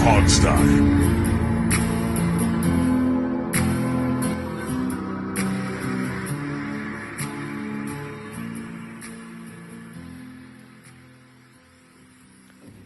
Hog Sty.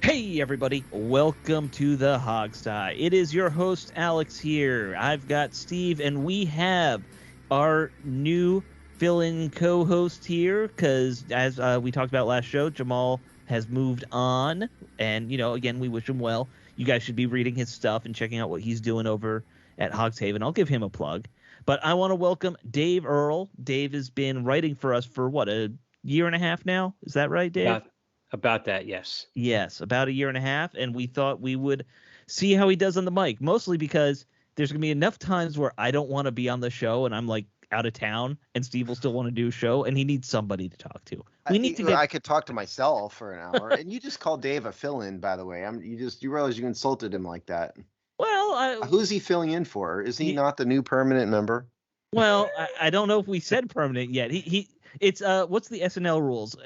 Hey everybody, welcome to the Hog Sty. It is your host Alex here. I've got Steve, and we have our new fill-in co-host here because, as we talked about last show, Jamal has moved on, and again, we wish him well. You guys should be reading his stuff and checking out what he's doing over at Hogshaven. I'll give him a plug, but I want to welcome Dave Earl. Dave has been writing for us for what, a year and a half now? Is that right, Dave? About that, yes. Yes, about a year and a half, and we thought we would see how he does on the mic, mostly because there's going to be enough times where I don't want to be on the show and I'm like out of town, and Steve will still want to do a show, and he needs somebody to talk to. I could talk to myself for an hour, and you just called Dave a fill-in, by the way. You realize you insulted him like that. Well, who's he filling in for? Is he not the new permanent member? Well, I don't know if we said permanent yet. It's what's the SNL rules?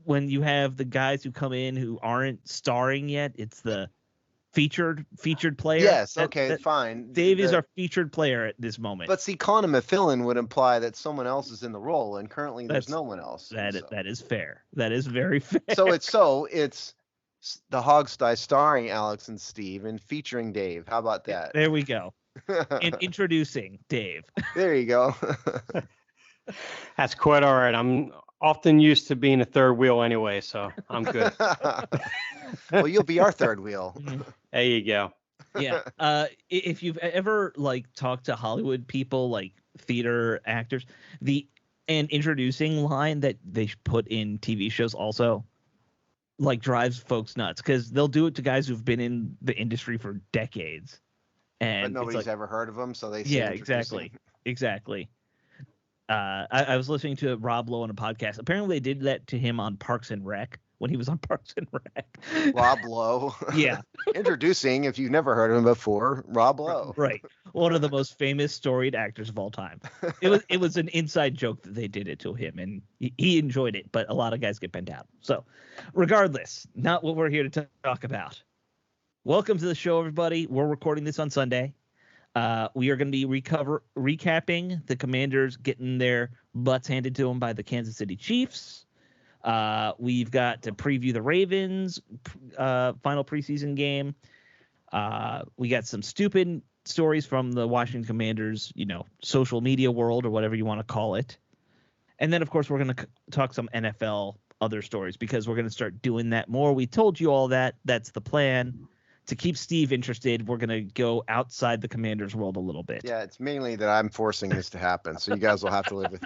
When you have the guys who come in who aren't starring yet, it's the featured player. Yes, fine. Dave is our featured player at this moment. But see, calling him a fill-in would imply that someone else is in the role, and currently there's no one else. That is fair. That is very fair. So it's the Hog Sty starring Alex and Steve and featuring Dave. How about that? There we go. And introducing Dave. There you go. That's quite all right. I'm often used to being a third wheel anyway, so I'm good. Well, you'll be our third wheel. There you go. Yeah. If you've ever talked to Hollywood people, like theater actors, and introducing line that they put in TV shows also drives folks nuts, because they'll do it to guys who've been in the industry for decades. And but nobody's ever heard of them, so they exactly. I was listening to Rob Lowe on a podcast. Apparently, they did that to him on Parks and Rec when he was on Parks and Rec. Rob Lowe. Yeah. Introducing, if you've never heard of him before, Rob Lowe. Right. One of the most famous storied actors of all time. It was an inside joke that they did it to him, and he enjoyed it, but a lot of guys get bent out. So, regardless, not what we're here to talk about. Welcome to the show, everybody. We're recording this on Sunday. We are going to be recapping the Commanders getting their butts handed to them by the Kansas City Chiefs. We've got to preview the Ravens final preseason game. We got some stupid stories from the Washington Commanders, social media world, or whatever you want to call it. And then, of course, we're going to talk some NFL other stories, because we're going to start doing that more. We told you all that. That's the plan. To keep Steve interested, we're going to go outside the Commanders world a little bit. Yeah, it's mainly that I'm forcing this to happen, so you guys will have to live with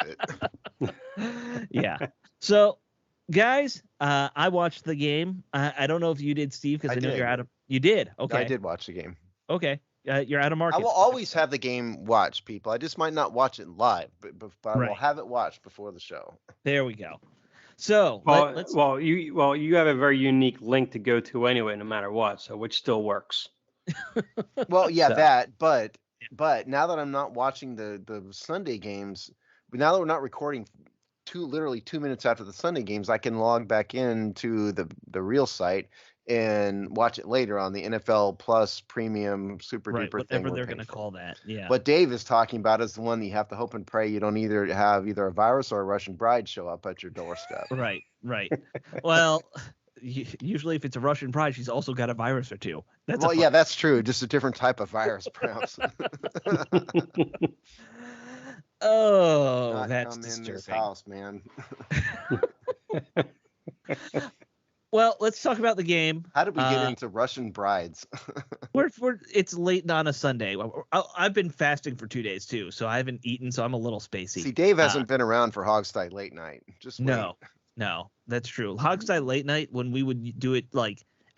it. Yeah. So, guys, I watched the game. I don't know if you did, Steve, because I know you're out of... You did? Okay. I did watch the game. Okay. You're out of market. I will always have the game watched, people. I just might not watch it live, but I will have it watched before the show. There we go. So, you have a very unique link to go to anyway, no matter what, so which still works. Well, yeah, but now that I'm not watching the Sunday games, now that we're not recording literally 2 minutes after the Sunday games, I can log back into the real site and watch it later on the NFL Plus Premium Super Duper whatever thing they're going to call that. Yeah. What Dave is talking about is the one that you have to hope and pray you don't have either a virus or a Russian bride show up at your doorstep. Right. Well, usually if it's a Russian bride, she's also got a virus or two. That's true. Just a different type of virus, perhaps. Oh, that's disturbing. In this house, man. Well, let's talk about the game. How did we get into Russian brides? It's late on a Sunday. I've been fasting for 2 days too, so I haven't eaten, so I'm a little spacey. See, Dave hasn't been around for Hog Sty late night. Just wait. No, that's true. Hog Sty late night, when we would do it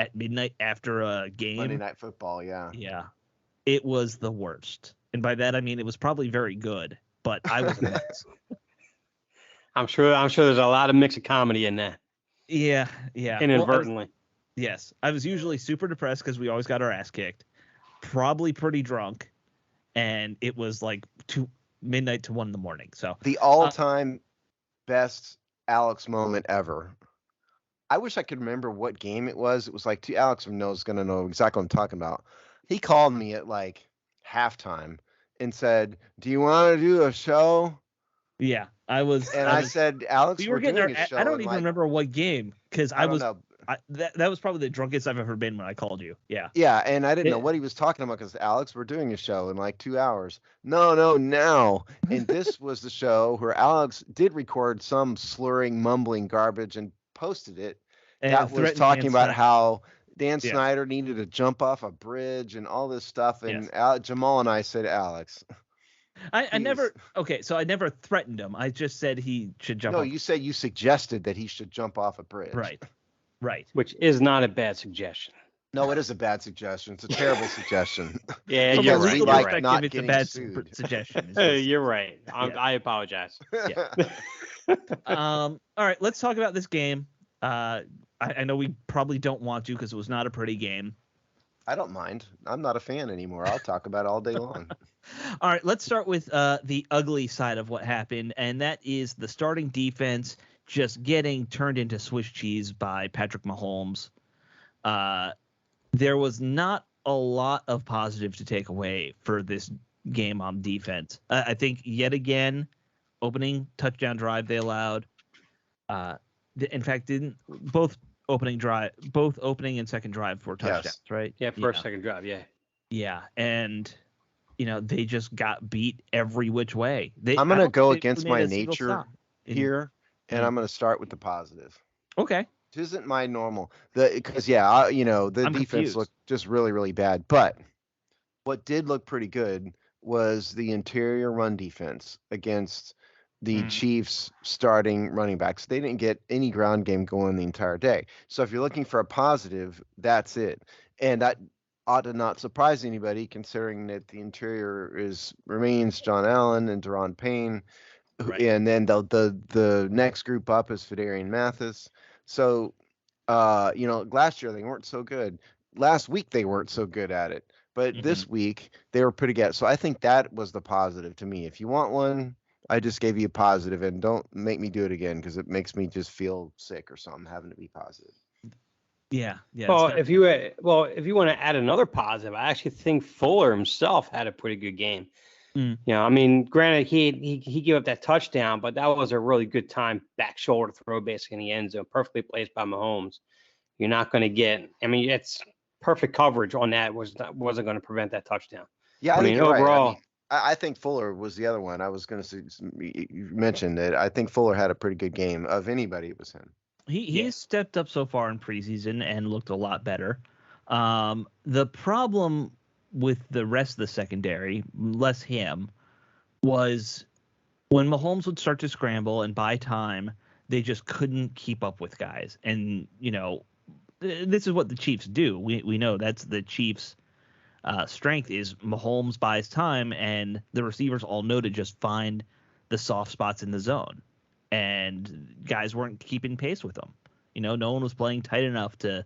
at midnight after a game. Monday Night Football, yeah. Yeah, it was the worst, and by that I mean it was probably very good, but I was nuts. I'm sure there's a lot of mix of comedy in that. Yeah. Inadvertently. Yes. I was usually super depressed because we always got our ass kicked, probably pretty drunk, and it was midnight to 1 a.m. So the all-time best Alex moment ever I wish I could remember what game it was. It was like Alex knows going to know exactly what I'm talking about. He called me at like halftime and said, "Do you want to do a show?" Yeah, And I said, "Alex, we were we're getting doing our. a show." I don't And even like, remember what game because I don't know. that was probably the drunkest I've ever been when I called you. Yeah. Yeah, and I didn't know It- what he was talking about because Alex, we're doing a show in like 2 hours. No, now. And this was the show where Alex did record some slurring, mumbling garbage and posted it. and That was threatened Dan talking about Snyder. how Dan Yeah. Snyder needed to jump off a bridge and all this stuff. And Yes. Jamal and I said, Alex, I please. never. Okay, so I never threatened him. I just said he should jump No, off. you said you suggested that he should jump off a bridge. Right. Right. Which is not a bad suggestion. No, it is a bad suggestion. It's a terrible suggestion. Yeah, From you're a right. legal You're perspective, right. it's a getting bad sued. suggestion. is what's- You're right. Yeah. I apologize. All right, let's talk about this game. I know we probably don't want to because it was not a pretty game. I don't mind. I'm not a fan anymore. I'll talk about it all day long. All right, let's start with the ugly side of what happened, and that is the starting defense just getting turned into Swiss cheese by Patrick Mahomes. There was not a lot of positive to take away for this game on defense. I think yet again, opening touchdown drive they allowed. In fact, didn't both opening and second drive were touchdowns, Yes. right? Yeah, first, second drive. Yeah. Yeah, and they just got beat every which way. I'm going to go against my made a single nature stop. here, and I'm going to start with the positive. Okay. This isn't my normal. Because, the I'm defense confused. looked just really, really bad. But what did look pretty good was the interior run defense against the Chiefs starting running backs. They didn't get any ground game going the entire day. So if you're looking for a positive, that's it. And that ought to not surprise anybody, considering that the interior remains John Allen and Deron Payne, Right. and then the next group up is Fedarian Mathis. So, last year they weren't so good. Last week they weren't so good at it, but this week they were pretty good. So I think that was the positive to me. If you want one, I just gave you a positive, and don't make me do it again because it makes me just feel sick or something having to be positive. Yeah. Well, if you want to add another positive, I actually think Fuller himself had a pretty good game. I mean, granted, he gave up that touchdown, but that was a really good time back shoulder throw, basically in the end zone, perfectly placed by Mahomes. You're not going to get. I mean, it's perfect coverage on that wasn't going to prevent that touchdown. Yeah, I mean, overall. Right. I think Fuller was the other one. I was going to say, you mentioned that I think Fuller had a pretty good game. Of anybody, it was him. He stepped up so far in preseason and looked a lot better. The problem with the rest of the secondary, less him, was when Mahomes would start to scramble and buy time, they just couldn't keep up with guys. And, this is what the Chiefs do. We know that's the Chiefs' strength is Mahomes buys time, and the receivers all know to just find the soft spots in the zone. And guys weren't keeping pace with them. No one was playing tight enough to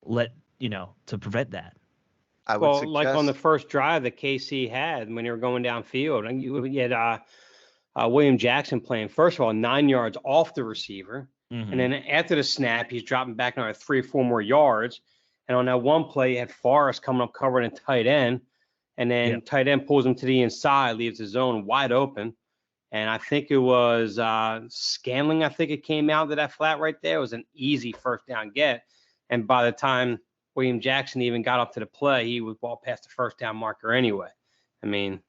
to prevent that. I would suggest, like on the first drive that KC had when they were going downfield, and you had William Jackson playing, first of all, 9 yards off the receiver. And then after the snap, he's dropping back another 3 or 4 more yards. And on that one play, you had Forrest coming up covering a tight end. And then tight end pulls him to the inside, leaves the zone wide open. And I think it was Scanling, I think it came out to that flat right there. It was an easy first down get. And by the time William Jackson even got up to the play, he was well past the first down marker anyway. I mean,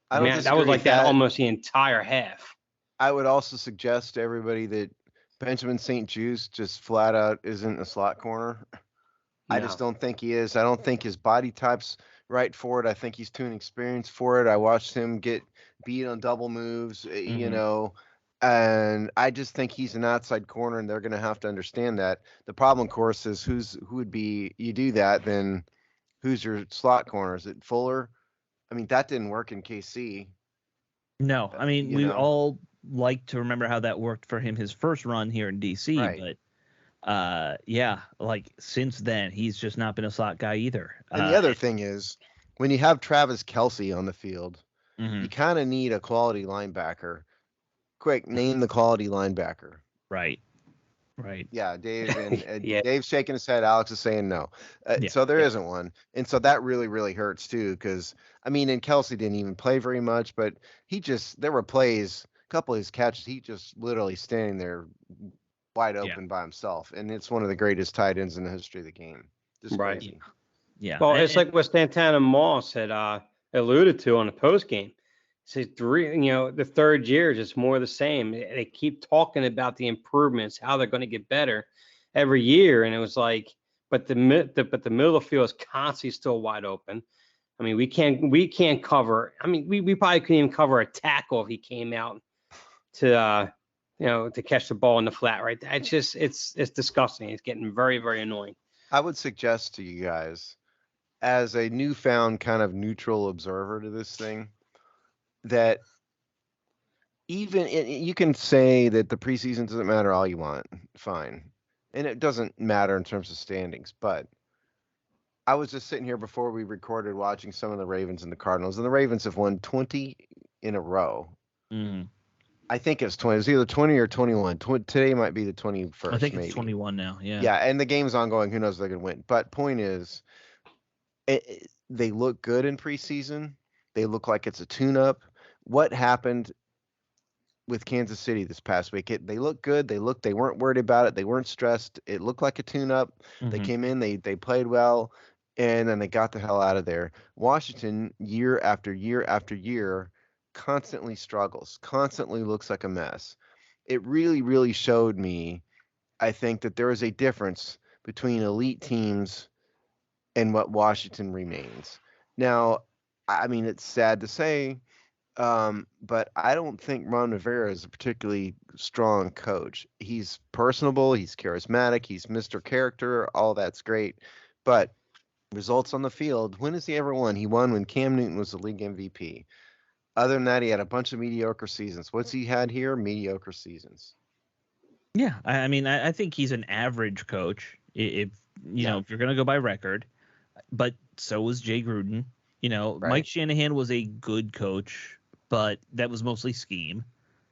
that was like that almost the entire half. I would also suggest to everybody that Benjamin St. Juste just flat out isn't a slot corner. No. I just don't think he is. I don't think his body type's right for it. I think he's too inexperienced for it. I watched him get beat on double moves, and I just think he's an outside corner, and they're going to have to understand that. The problem, of course, is who would be, you do that, then who's your slot corner? Is it Fuller? I mean, that didn't work in KC. No, I mean, we all like to remember how that worked for him his first run here in DC, right. But since then, he's just not been a slot guy either. And the other thing is, when you have Travis Kelce on the field, you kind of need a quality linebacker. Quick, name the quality linebacker. Right. Right. Yeah, Dave and Yeah. Dave's shaking his head. Alex is saying no. Yeah. So there isn't one, and so that really really hurts too. Because I mean, and Kelsey didn't even play very much, but there were plays, a couple of his catches, he just literally standing there wide open by himself, and it's one of the greatest tight ends in the history of the game. Just Right. crazy. Yeah. Well, it's like what Santana Moss had alluded to on the post game. Says the third year is just more of the same. They keep talking about the improvements, how they're going to get better every year, and it was like, but the middle of the field is constantly still wide open. I mean, we can't cover. I mean, we probably couldn't even cover a tackle if he came out to to catch the ball in the flat right there. It's disgusting. It's getting very very annoying. I would suggest to you guys, as a newfound kind of neutral observer to this thing, that you can say that the preseason doesn't matter all you want, fine, and it doesn't matter in terms of standings. But I was just sitting here before we recorded watching some of the Ravens and the Cardinals, and the Ravens have won 20 in a row. Mm-hmm. I think it's 20. It's either 20 or 21. Today might be the 21st. I think maybe. it's 21 now. Yeah. Yeah, and the game's ongoing. Who knows if they're going to win? But point is, they look good in preseason. They look like it's a tune-up. What happened with Kansas City this past week? They looked good. They weren't worried about it. They weren't stressed. It looked like a tune-up. Mm-hmm. They came in. They played well, and then they got the hell out of there. Washington, year after year after year, constantly struggles. Constantly looks like a mess. It really, really showed me, I think, that there is a difference between elite teams and what Washington remains. Now, I mean, it's sad to say, but I don't think Ron Rivera is a particularly strong coach. He's personable, he's charismatic, he's Mr. Character, all that's great. But results on the field, when has he ever won? He won when Cam Newton was the league MVP. Other than that, he had a bunch of mediocre seasons. What's he had here? Mediocre seasons. Yeah, I mean, I think he's an average coach, if if you're gonna go by record. But so was Jay Gruden. Right. Mike Shanahan was a good coach, but that was mostly scheme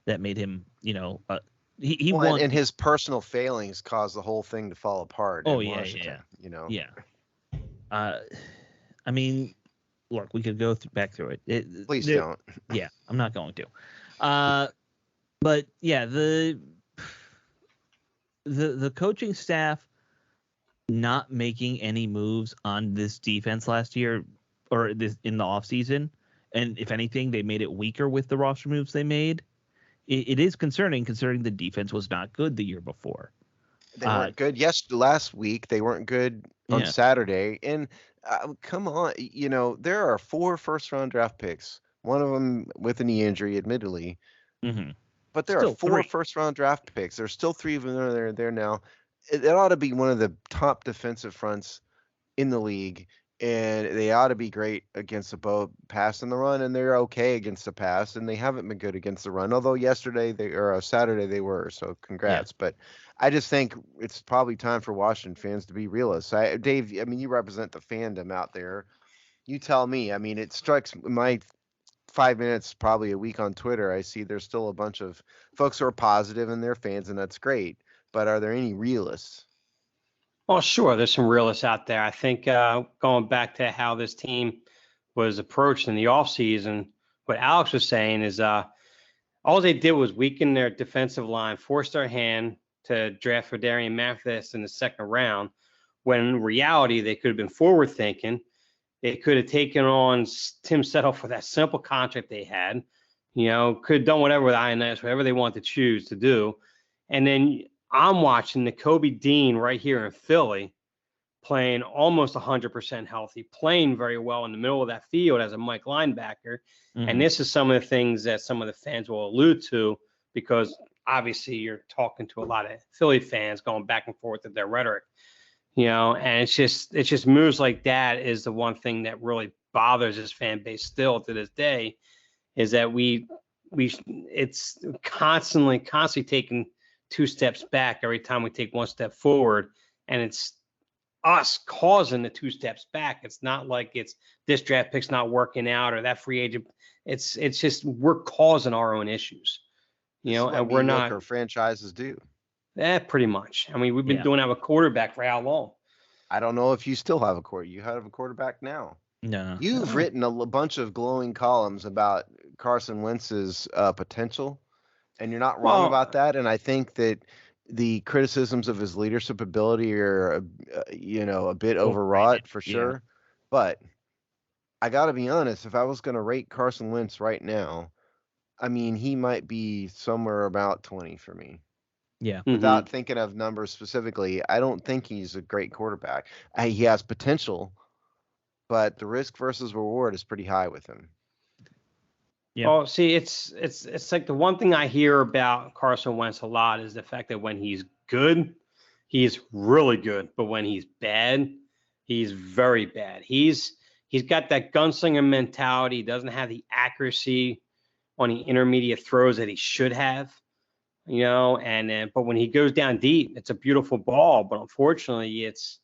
that made him, he won. And his personal failings caused the whole thing to fall apart. Oh, in yeah, Washington, yeah. I mean, look, we could go back through it. Please don't. Yeah, I'm not going to. But yeah, the coaching staff not making any moves on this defense last year or this in the offseason, and if anything, they made it weaker with the roster moves they made. It is concerning, considering the defense was not good the year before. They weren't good. Yes, last week they weren't good on Saturday. And come on, there are 4 first-round draft picks. One of them with a knee injury, admittedly. Mm-hmm. But there are 4 first-round draft picks. There's still 3 of them that are there now. It ought to be one of the top defensive fronts in the league, and they ought to be great against the pass and the run, and they're okay against the pass, and they haven't been good against the run. Although Saturday they were, so congrats. Yeah. But I just think it's probably time for Washington fans to be realists. Dave, I mean, you represent the fandom out there. You tell me. I mean, it strikes my 5 minutes probably a week on Twitter. I see there's still a bunch of folks who are positive and they're fans, and that's great. But are there any realists? Well, sure. There's some realists out there. I think going back to how this team was approached in the offseason, what Alex was saying is all they did was weaken their defensive line, force their hand to draft for Darian Mathis in the second round, when in reality they could have been forward thinking. They could have taken on Tim Settle for that simple contract they had, could have done whatever with INS, whatever they want to choose to do. And then I'm watching Nakobe Dean right here in Philly playing almost 100% healthy, playing very well in the middle of that field as a Mike linebacker. Mm-hmm. And this is some of the things that some of the fans will allude to, because obviously you're talking to a lot of Philly fans going back and forth with their rhetoric, and it's just moves like that is the one thing that really bothers this fan base still to this day, is that it's constantly taking 2 steps back every time we take 1 step forward, and it's us causing the 2 steps back. It's not like it's this draft pick's not working out or that free agent. It's just we're causing our own issues, and we're not. Franchises do. Yeah, pretty much. I mean, we've been doing that with quarterback for how long? I don't know if you still have a quarterback. You have a quarterback now. No. You've written a bunch of glowing columns about Carson Wentz's potential, and you're not wrong about that. And I think that the criticisms of his leadership ability are, a bit overwrought for sure. Yeah. But I got to be honest, if I was going to rate Carson Wentz right now, I mean, he might be somewhere about 20 for me. Yeah. Without thinking of numbers specifically, I don't think he's a great quarterback. He has potential, but the risk versus reward is pretty high with him. Yeah. Well, see, it's like the one thing I hear about Carson Wentz a lot is the fact that when he's good, he's really good, but when he's bad, he's very bad. He's got that gunslinger mentality. He doesn't have the accuracy on the intermediate throws that he should have, but when he goes down deep, it's a beautiful ball, but unfortunately it's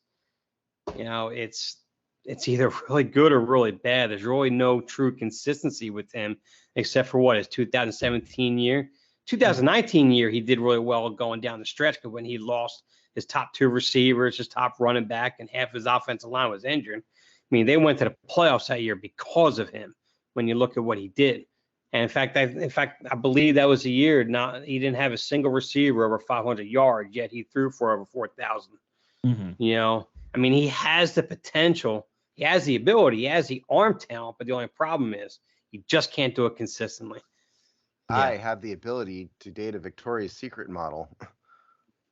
either really good or really bad. There's really no true consistency with him, except for his 2017 year. 2019 year, he did really well going down the stretch, but when he lost his top two receivers, his top running back, and half his offensive line was injured. I mean, they went to the playoffs that year because of him. When you look at what he did, and in fact, I believe that was the year. He didn't have a single receiver over 500 yards, yet he threw for over 4,000. I mean, he has the potential. He has the ability, he has the arm talent, but the only problem is he just can't do it consistently. I have the ability to date a Victoria's Secret model.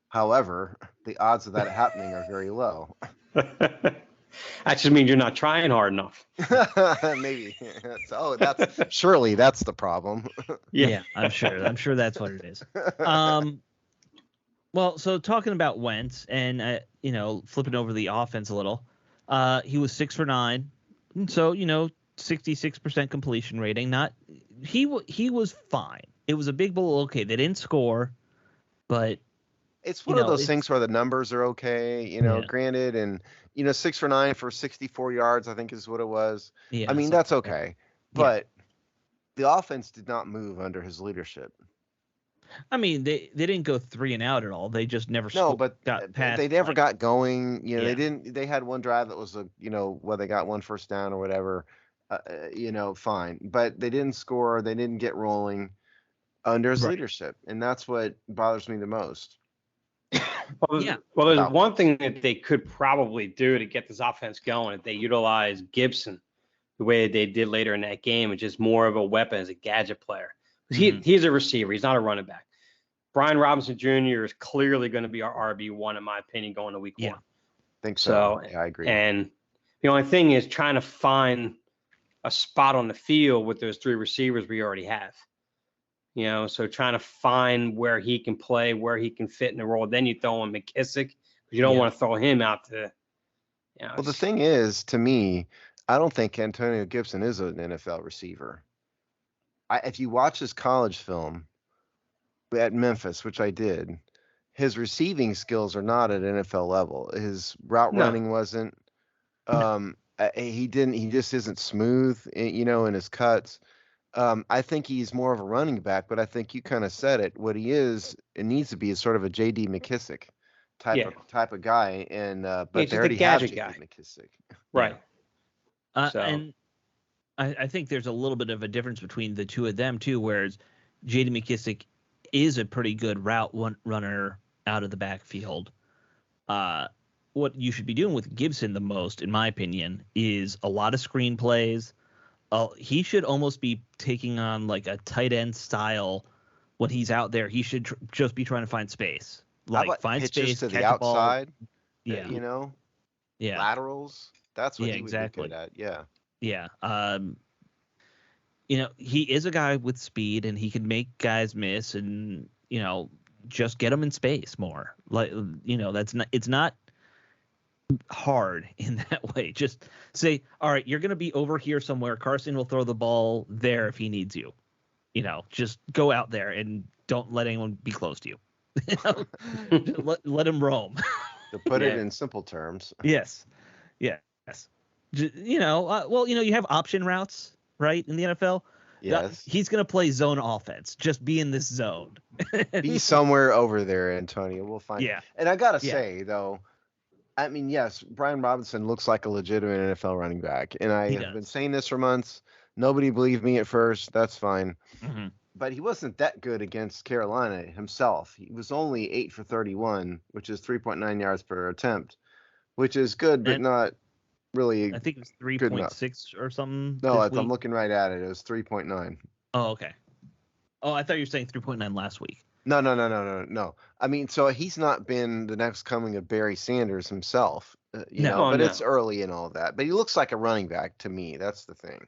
However, the odds of that happening are very low. That just means you're not trying hard enough. Maybe. Surely that's the problem. Yeah, I'm sure that's what it is. Well, so talking about Wentz and flipping over the offense a little, he was 6 for 9, so 66% completion rating. He was fine. It was a big bowl. Okay, they didn't score, but it's one of those things where the numbers are okay. Granted, and 6 for 9 for 64 yards, I think is what it was. Yeah, I mean that's okay, but the offense did not move under his leadership. I mean, they didn't go 3 and out at all. They just never got past. They never got going. They didn't. They had one drive that was they got one first down or whatever. Fine, but they didn't score. They didn't get rolling under his leadership, and that's what bothers me the most. Well, there's one thing that they could probably do to get this offense going if they utilize Gibson the way they did later in that game, which is more of a weapon as a gadget player. He's a receiver. He's not a running back. Brian Robinson Jr. is clearly going to be our RB1, in my opinion, going to week 1. I think so. Yeah, I agree. And the only thing is trying to find a spot on the field with those 3 receivers we already have. So trying to find where he can play, where he can fit in the role. Then you throw in McKissick. You don't want to throw him out to. Well, the thing is, to me, I don't think Antonio Gibson is an NFL receiver. If you watch his college film at Memphis, which I did, his receiving skills are not at NFL level. His route running wasn't. He just isn't smooth, in his cuts. I think he's more of a running back, but I think you kind of said it. What he is, it needs to be is sort of a J.D. McKissick type of guy, and but they already have J.D. McKissick, right? And I think there's a little bit of a difference between the two of them too, whereas J.D. McKissick is a pretty good route runner out of the backfield. What you should be doing with Gibson the most, in my opinion, is a lot of screen plays. He should almost be taking on like a tight end style when he's out there. He should just be trying to find space, find space to the outside. Yeah, laterals. That's what he would be good at. Yeah. He is a guy with speed, and he can make guys miss, and just get them in space more. It's not hard in that way. Just say, all right, you're going to be over here somewhere. Carson will throw the ball there if he needs you. Just go out there and don't let anyone be close to you. let him roam. To put it in simple terms. Yes. You have option routes, right, in the NFL. Yes. He's going to play zone offense. Just be in this zone. Be somewhere over there, Antonio. We'll find. Yeah. And I gotta say though, I mean, yes, Brian Robinson looks like a legitimate NFL running back, and I have been saying this for months. Nobody believed me at first. That's fine. Mm-hmm. But he wasn't that good against Carolina himself. He was only 8 for 31, which is 3.9 yards per attempt, which is good, but not really. I think it was 3.6 or something. No, I'm looking right at it. It was 3.9. Oh, okay. Oh, I thought you were saying 3.9 last week. No. I mean, so he's not been the next coming of Barry Sanders himself, it's early and all that. But he looks like a running back to me. That's the thing.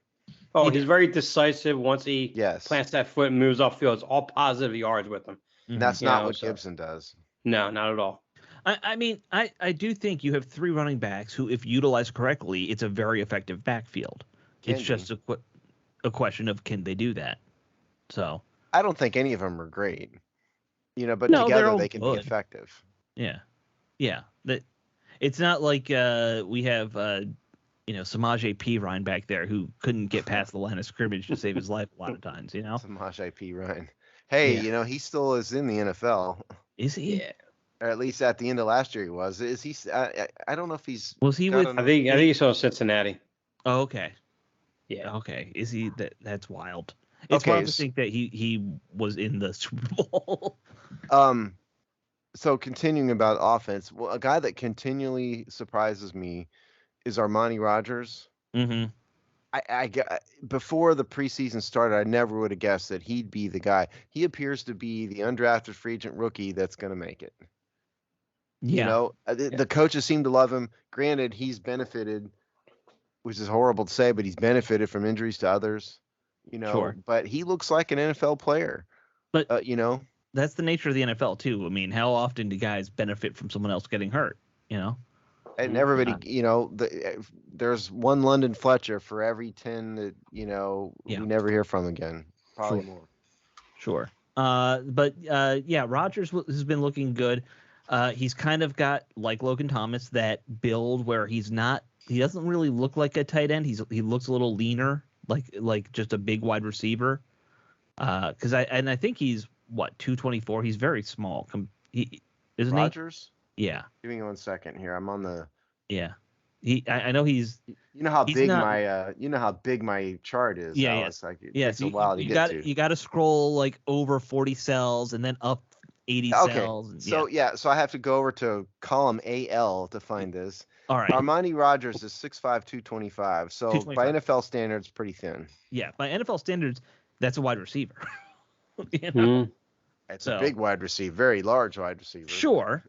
Oh, he's very decisive. Once he plants that foot and moves off field, it's all positive yards with him. And that's not what Gibson does. No, not at all. I mean, I do think you have 3 running backs who, if utilized correctly, it's a very effective backfield. It's just a question of can they do that. So I don't think any of them are great, but together they can be effective. Yeah. It's not like we have Samaje Perine back there who couldn't get past the line of scrimmage to save his life a lot of times, Samaje Perine. Hey, he still is in the NFL. Is he? Yeah. Or at least at the end of last year he was. Is he? I don't know if he's. Was he with? I think he's on Cincinnati. Oh, okay. Yeah. Okay. Is he? That's wild. It's wild to think that he was in the Super Bowl. So continuing about offense, a guy that continually surprises me is Armani Rogers. Mm-hmm. I before the preseason started, I never would have guessed that he'd be the guy. He appears to be the undrafted free agent rookie that's going to make it. Yeah. The coaches seem to love him. Granted, he's benefited, which is horrible to say, but he's benefited from injuries to others. Sure. But he looks like an NFL player. But that's the nature of the NFL too. I mean, how often do guys benefit from someone else getting hurt? And everybody, there's one London Fletcher for every 10 that we never hear from again. Probably more. Sure. Rodgers has been looking good. He's kind of got, like Logan Thomas, that build where he doesn't really look like a tight end. He looks a little leaner, like just a big wide receiver. I think he's 224. He's very small. Isn't Rodgers? He? Yeah. Give me 1 second here. I'm on the. Yeah. I know he's. You know how big my chart is. Yeah. Alice. It takes a while to get to. You got to scroll like over 40 cells and then up 80 cells. So I have to go over to column AL to find this. All right. Armani Rogers is 6'5", 225. So 225. By NFL standards, pretty thin. Yeah, by NFL standards, that's a wide receiver. It's a big wide receiver, very large wide receiver. Sure.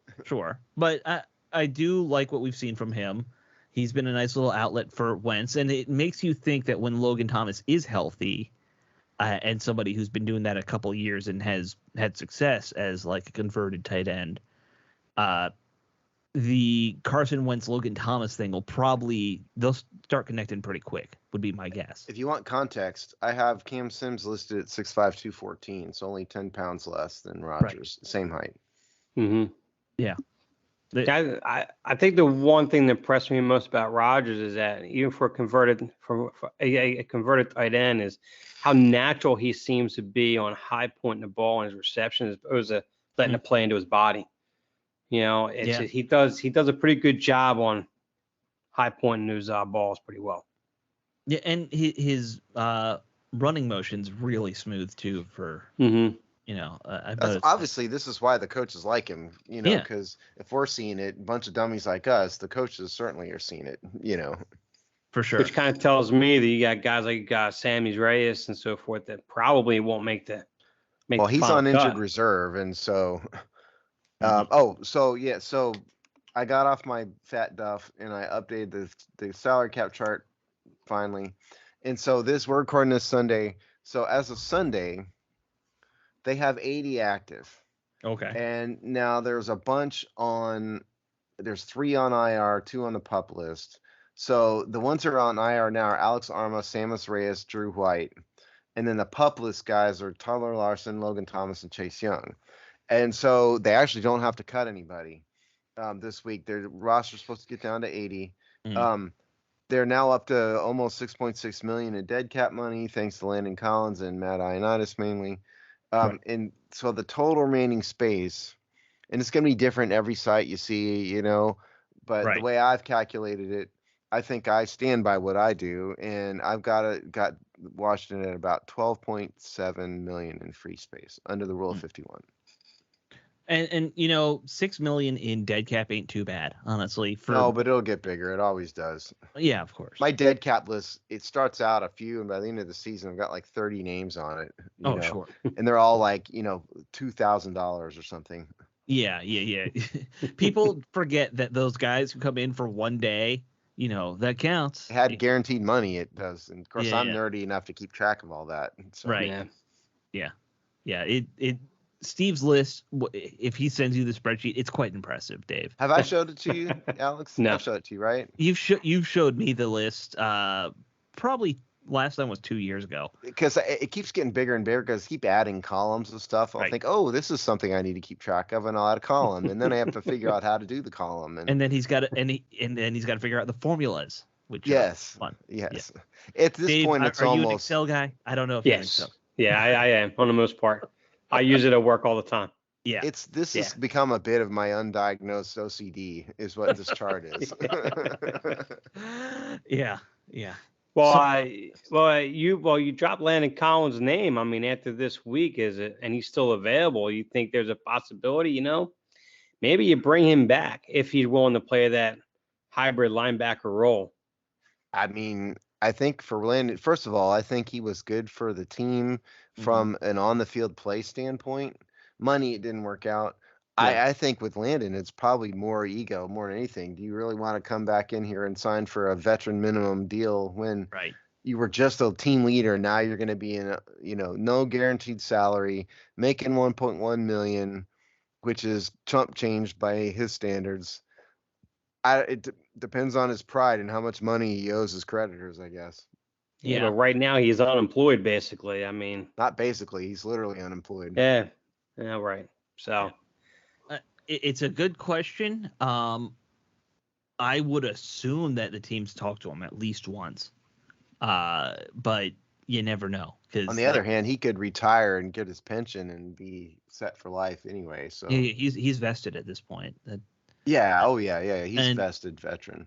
But I do like what we've seen from him. He's been a nice little outlet for Wentz, and it makes you think that when Logan Thomas is healthy, and somebody who's been doing that a couple years and has had success as like a converted tight end, the Carson Wentz Logan Thomas thing they'll start connecting pretty quick, would be my guess. If you want context, I have Cam Sims listed at 6'5", 214, so only 10 pounds less than Rodgers, same height. Mm-hmm. Yeah. I think the one thing that impressed me most about Rodgers is that even for a converted tight end is how natural he seems to be on high pointing the ball and his reception as opposed to letting it play into his body. He does a pretty good job on high pointing those balls pretty well. Yeah, and his running motion's really smooth too. Obviously this is why the coaches like him. Because if we're seeing it, a bunch of dummies like us, the coaches certainly are seeing it. For sure. Which kind of tells me that you got guys like Sammy Reyes and so forth that probably won't make the. Well, he's on injured reserve, and so. So I got off my fat duff and I updated the salary cap chart finally. And so we're recording this Sunday. So as of Sunday, they have 80 active. Okay. And now there's 3 on IR, 2 on the PUP list. So the ones that are on IR now are Alex Arma, Samus Reyes, Drew White. And then the PUP list guys are Tyler Larson, Logan Thomas, and Chase Young. And so they actually don't have to cut anybody this week. Their roster's supposed to get down to 80. they're now up to almost 6.6 million in dead cap money, thanks to Landon Collins and Matt Ioannidis mainly. And so the total remaining space, and it's going to be different every site you see, you know, but the way I've calculated it, I think I stand by what I do, and I've got Washington at about 12.7 million in free space under the rule of 51. And you know, 6 million in dead cap ain't too bad, honestly. No, but it'll get bigger. It always does. Yeah, of course. My dead cap list, it starts out a few, and by the end of the season, I've got like 30 names on it. You know? Sure. And they're all like, you know, $2,000 or something. Yeah. People forget that those guys who come in for one day, you know, that counts. It had guaranteed money. It does. And of course, I'm nerdy enough to keep track of all that. So. Right. Yeah. Steve's list, if he sends you the spreadsheet, it's quite impressive, Dave. Have I showed it to you, Alex? No. I've showed it to you, right? You've showed me the list. Probably last time was 2 years ago. Because it keeps getting bigger and bigger because I keep adding columns and stuff. I'll think, oh, this is something I need to keep track of, and I'll add a column, and then I have to figure out how to do the column. And then he's got to figure out the formulas. Which yes, fun. Yes. Yeah. At this Dave, point, it's are almost. you an Excel guy? I don't know if yes. you're an Excel. Yeah, I am on the most part. I use it at work all the time. Yeah. This has become a bit of my undiagnosed OCD, is what this chart is. Yeah. You dropped Landon Collins' name. I mean, after this week, and he's still available, you think there's a possibility, you know? Maybe you bring him back if he's willing to play that hybrid linebacker role. I mean, I think for Landon, first of all, I think he was good for the team from an on-the-field play standpoint. Money, it didn't work out. Yeah. I think with Landon, it's probably more ego more than anything. Do you really want to come back in here and sign for a veteran minimum deal when you were just a team leader? Now you're going to be in no guaranteed salary, making 1.1 million, which is chump change by his standards. It depends on his pride and how much money he owes his creditors, I guess. Yeah, but right now he's unemployed, basically. I mean, not basically, he's literally unemployed. Yeah, right. So it's a good question. I would assume that the team's talked to him at least once, but you never know. Because on the other hand, he could retire and get his pension and be set for life anyway. So he's vested at this point. He's vested veteran.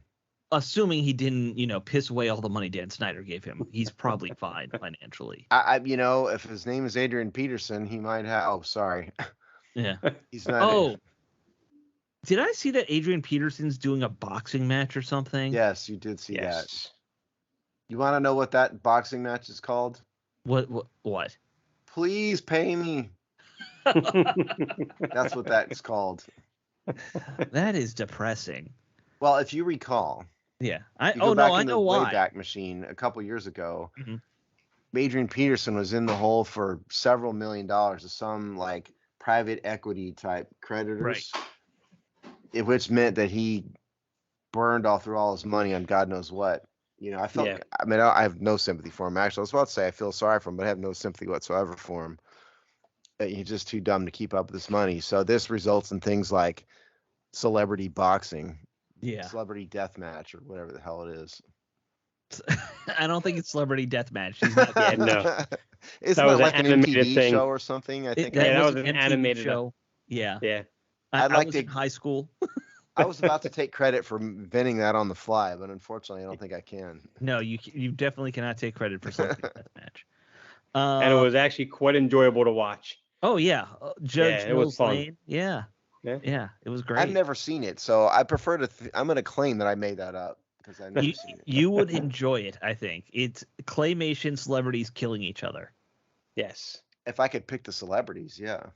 Assuming he didn't, piss away all the money Dan Snyder gave him, he's probably fine financially. If his name is Adrian Peterson, he might have. Oh, sorry. Yeah. He's not. Oh, did I see that Adrian Peterson's doing a boxing match or something? Yes, you did see that. You want to know what that boxing match is called? What? Please pay me. That's what that's called. That is depressing. Well, if you recall. Yeah. I know why. Wayback Machine a couple years ago. Mm-hmm. Adrian Peterson was in the hole for several $1 million of some like private equity type creditors, which meant that he burned through all his money on God knows what. I felt. Yeah. I mean, I have no sympathy for him. Actually, I was about to say I feel sorry for him, but I have no sympathy whatsoever for him. He's just too dumb to keep up with this money. So this results in things like celebrity boxing, celebrity death match, or whatever the hell it is. I don't think it's celebrity death match. He's not dead. No. Isn't that like an MTV show or something? I think that was an animated show. Yeah. I was in high school. I was about to take credit for inventing that on the fly, but unfortunately, I don't think I can. No, you definitely cannot take credit for something death match. And it was actually quite enjoyable to watch. Oh yeah, Judge it was fun. Lane. Yeah, it was great. I've never seen it, so I prefer to. I'm going to claim that I made that up because I've never seen it. You would enjoy it, I think. It's claymation celebrities killing each other. Yes. If I could pick the celebrities, yeah.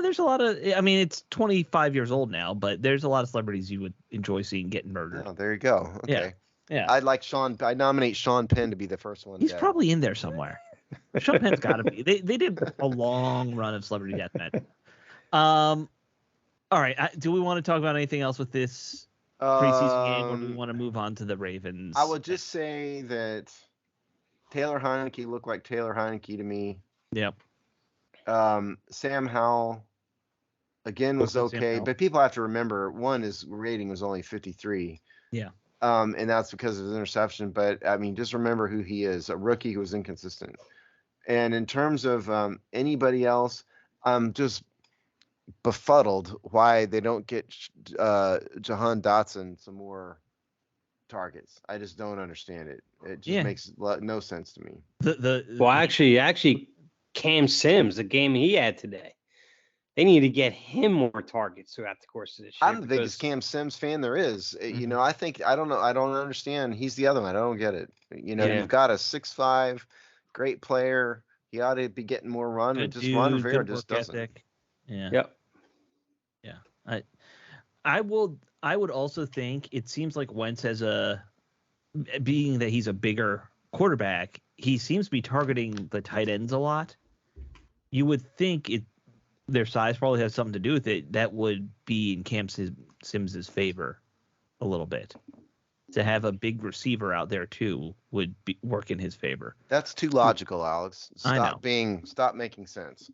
There's a lot of. I mean, it's 25 years old now, but there's a lot of celebrities you would enjoy seeing getting murdered. Oh, there you go. Okay. Yeah. I nominate Sean Penn to be the first one. He's probably in there somewhere. Sean Penn's got to be. They did a long run of celebrity deathmatch. All right. Do we want to talk about anything else with this preseason game, or do we want to move on to the Ravens? I would just say that Taylor Heineke looked like Taylor Heineke to me. Yep. Sam Howell again was okay, but people have to remember his rating was only 53. Yeah. And that's because of his interception. But I mean, just remember who he is, a rookie who was inconsistent. And in terms of anybody else, I'm just befuddled why they don't get Jahan Dotson some more targets. I just don't understand it. It just makes no sense to me. Well, actually, Cam Sims, the game he had today, they need to get him more targets throughout the course of this year. I'm the biggest Cam Sims fan there is. You know, I don't know. I don't understand. He's the other one. I don't get it. You know, you've got a 6'5", great player. He ought to be getting more run. Good just dude, Ron Rivera just work doesn't. ethic. Yeah. Yep. Yeah. I would also think it seems like Wentz has being that he's a bigger quarterback, he seems to be targeting the tight ends a lot. You would think their size probably has something to do with it. That would be in Cam Sims's favor a little bit. To have a big receiver out there too would work in his favor. That's too logical, Alex. Stop making sense.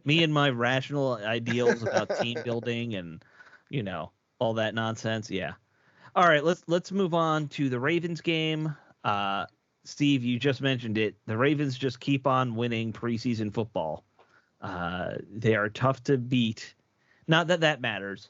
Me and my rational ideals about team building and all that nonsense. Yeah. All right, let's move on to the Ravens game. Steve, you just mentioned it. The Ravens just keep on winning preseason football. They are tough to beat. Not that matters.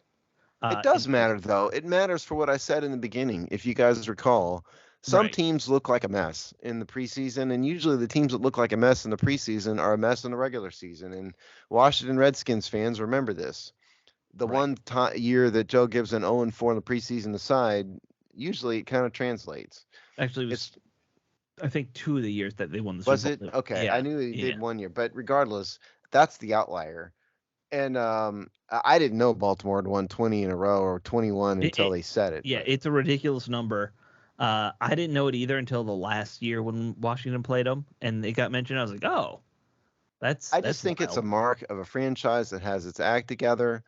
It does matter, though. It matters for what I said in the beginning. If you guys recall, some teams look like a mess in the preseason, and usually the teams that look like a mess in the preseason are a mess in the regular season. And Washington Redskins fans remember this. The one year that Joe gives an 0-4 in the preseason aside, usually it kind of translates. Actually, I think 2 of the years that they won the Super Bowl. Was it? Okay, yeah. I knew he did 1 year. But regardless, that's the outlier. And I didn't know Baltimore had won 20 in a row or 21 until they said it. Yeah, it's a ridiculous number. I didn't know it either until the last year when Washington played them, and it got mentioned. I was like, oh, that's. I just think it's a mark of a franchise that has its act together.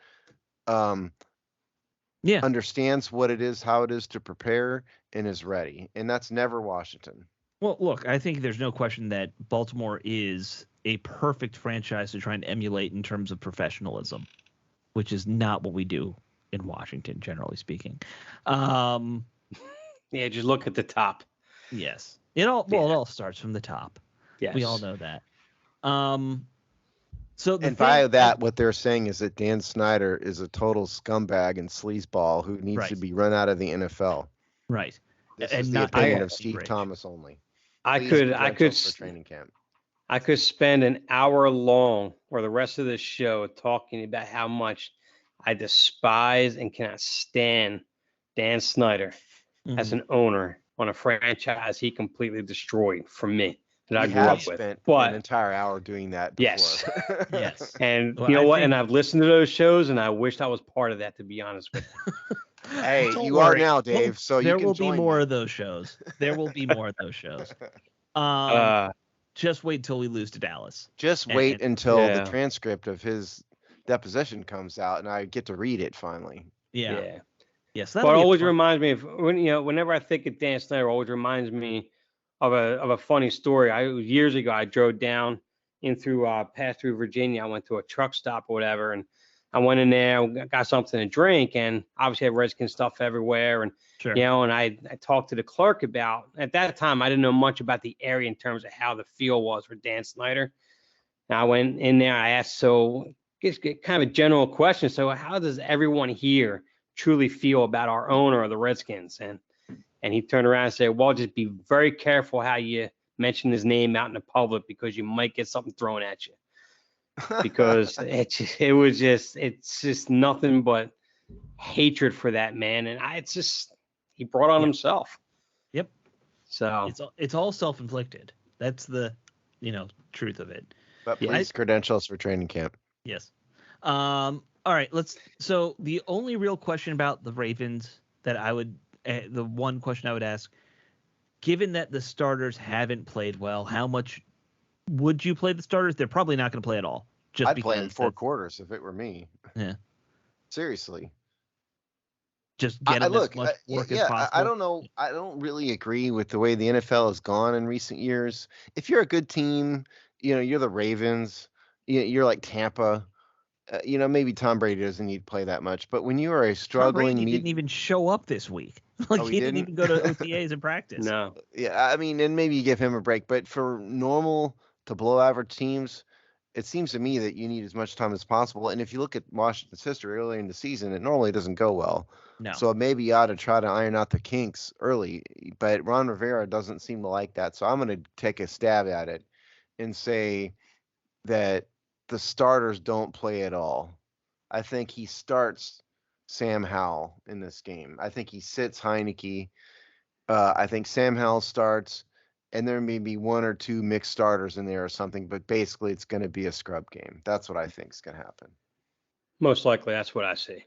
Understands what it is, how it is to prepare, and is ready. And that's never Washington. Well, look, I think there's no question that Baltimore is a perfect franchise to try and emulate in terms of professionalism, which is not what we do in Washington, generally speaking. Just look at the top. Yes. It all starts from the top. Yes. We all know that. What they're saying is that Dan Snyder is a total scumbag and sleazeball who needs to be run out of the NFL. Right. This is the opinion of Steve Thomas only. I could for training camp. I could spend an hour long or the rest of this show talking about how much I despise and cannot stand Dan Snyder as an owner on a franchise he completely destroyed for me that I grew up with. Spent an entire hour doing that before. Yes. Yes. And you know what? And I've listened to those shows, and I wished I was part of that, to be honest with you. Hey, you are now, Dave. So there you can will be join more me. of those shows. There will be more of those shows. Just wait until we lose to Dallas. Just wait until the transcript of his deposition comes out, and I get to read it finally. Yeah. Yes. But it always reminds me of whenever I think of Dan Snyder, it always reminds me of a funny story. Years ago, I drove down passed through Virginia. I went to a truck stop or whatever, and I went in there, got something to drink, and obviously had Redskin stuff everywhere. And, and I talked to the clerk at that time, I didn't know much about the area in terms of how the feel was for Dan Snyder. And I went in there, I asked, just kind of a general question. So how does everyone here truly feel about our owner of the Redskins? And he turned around and said, well, just be very careful how you mention his name out in the public because you might get something thrown at you. Because it's just nothing but hatred for that man, and he brought on himself. Yep. So it's all self-inflicted. That's the truth of it. But please credentials for training camp. Yes. All right. So the only real question about the Ravens that the one question I would ask, given that the starters haven't played well, how much would you play the starters? They're probably not going to play at all. I'd play in 4 quarters if it were me. Yeah. Seriously. Just get them as much work as possible. I don't know. I don't really agree with the way the NFL has gone in recent years. If you're a good team, you're the Ravens, you're like Tampa, maybe Tom Brady doesn't need to play that much, but when you are a Tom Brady struggling didn't even show up this week. Like, Oh, he didn't even go to OTAs and practice. No. Yeah, I mean, and maybe you give him a break, but for normal to below average teams, it seems to me that you need as much time as possible. And if you look at Washington's history early in the season, it normally doesn't go well. No. So maybe you ought to try to iron out the kinks early. But Ron Rivera doesn't seem to like that. So I'm going to take a stab at it and say that the starters don't play at all. I think he starts Sam Howell in this game. I think he sits Heineke. I think Sam Howell starts, and there may be one or two mixed starters in there or something, but basically it's going to be a scrub game. That's what I think is going to happen. Most likely, that's what I see.